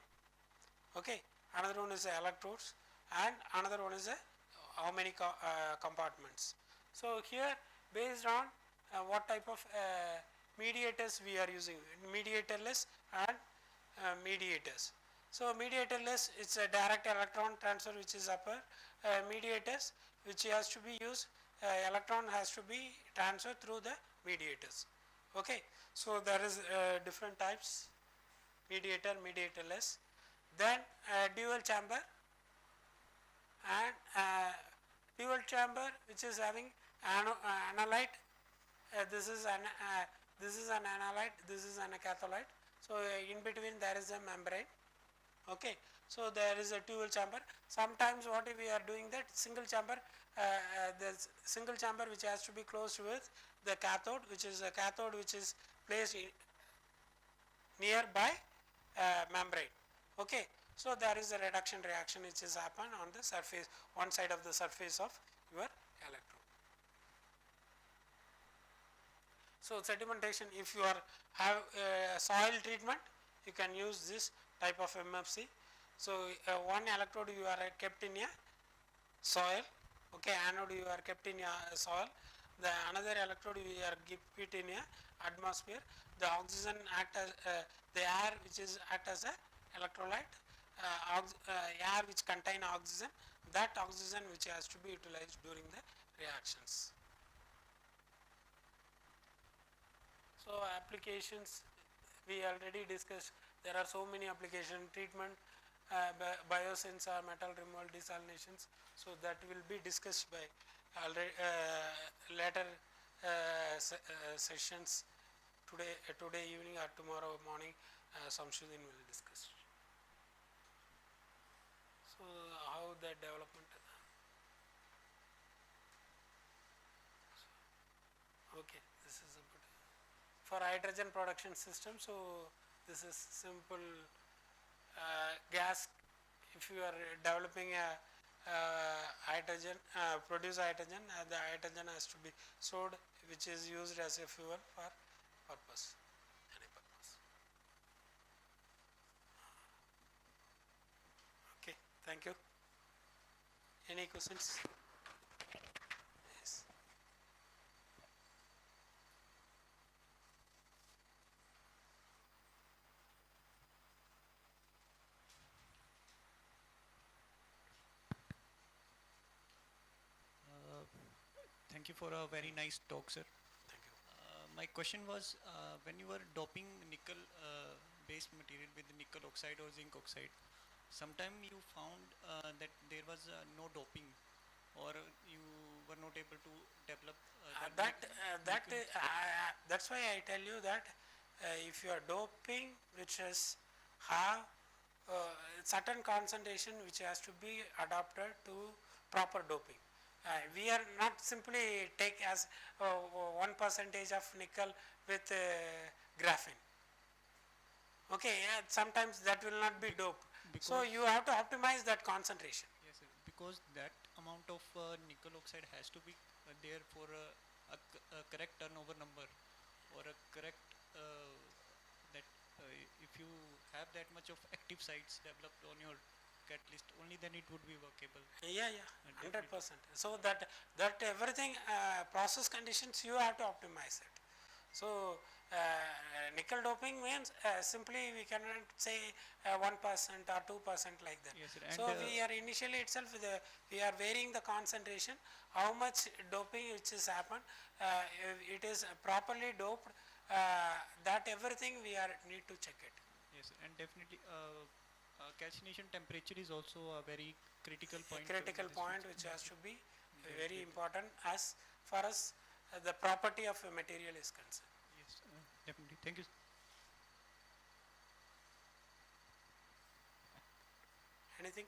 okay, another one is the electrodes, and another one is a how many compartments. So here based on what type of mediators we are using, mediatorless and mediators. So mediatorless, it's a direct electron transfer which is upper. Mediators which has to be used, electron has to be transferred through the mediators. Okay. So there is different types, mediator, mediatorless. Then dual chamber and dual chamber which is having analyte. This is an analyte, this is an catholyte. So in between there is a membrane. Okay. So there is a dual chamber. Sometimes what we are doing that single chamber, the single chamber which has to be closed with the cathode, which is a cathode which is placed nearby membrane. Okay. So there is a reduction reaction which is happen on the surface, one side of the surface of your electrode. So sedimentation, if you are have soil treatment, you can use this type of MFC. So one electrode you are kept in a soil, okay, anode you are kept in a soil, the another electrode you are keep it in a atmosphere. The oxygen act as the air which is act as a electrolyte, air which contain oxygen, that oxygen which has to be utilized during the reactions. So applications we already discussed. There are so many application treatment, biosensor, metal removal, desalinations. So that will be discussed by already later sessions today evening or tomorrow morning. Samsudin will discuss. So about the development? Okay, this is a good for hydrogen production system. So this is simple gas. If you are developing a hydrogen, produce hydrogen, the hydrogen has to be stored, which is used as a fuel for purpose, any purpose. Okay, thank you. Any questions? Yes. Uh, Thank you for a very nice talk, sir. Thank you. My question was, when you were doping nickel based material with nickel oxide or zinc oxide, sometime you found that there was no doping, or you were not able to develop That's why I tell you that if you are doping which is have certain concentration which has to be adapted to proper doping. We are not simply take as 1% of nickel with graphene. Okay, sometimes that will not be doped. So you have to optimize that concentration. Yes, sir. Because that amount of nickel oxide has to be there for a correct turnover number, or a correct that if you have that much of active sites developed on your catalyst, only then it would be workable. Yeah, 100%. So that everything process conditions you have to optimize it. So nickel doping means simply we cannot say 1% or 2% like that. Yes, sir. So we are initially itself we are varying the concentration, how much doping which is happened, if it is properly doped, that everything we are need to check it. Yes, sir. And definitely calcination temperature is also a very critical point. Critical point which has to be very important as far as the property of a material is concerned. Yes, definitely. Thank you. Anything?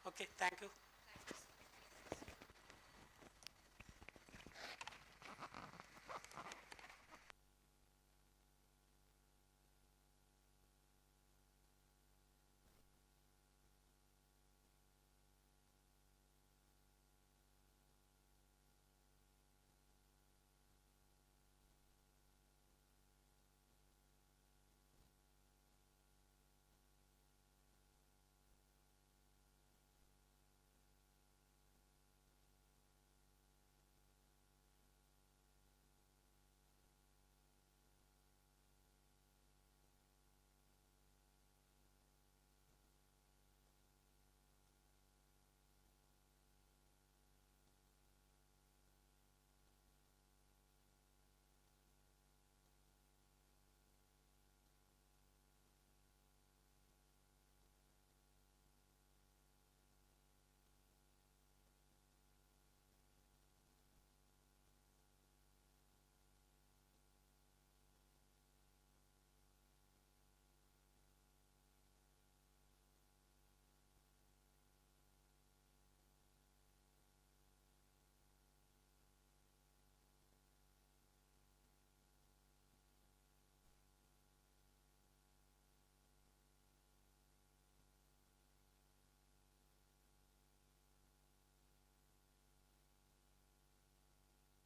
Okay, thank you.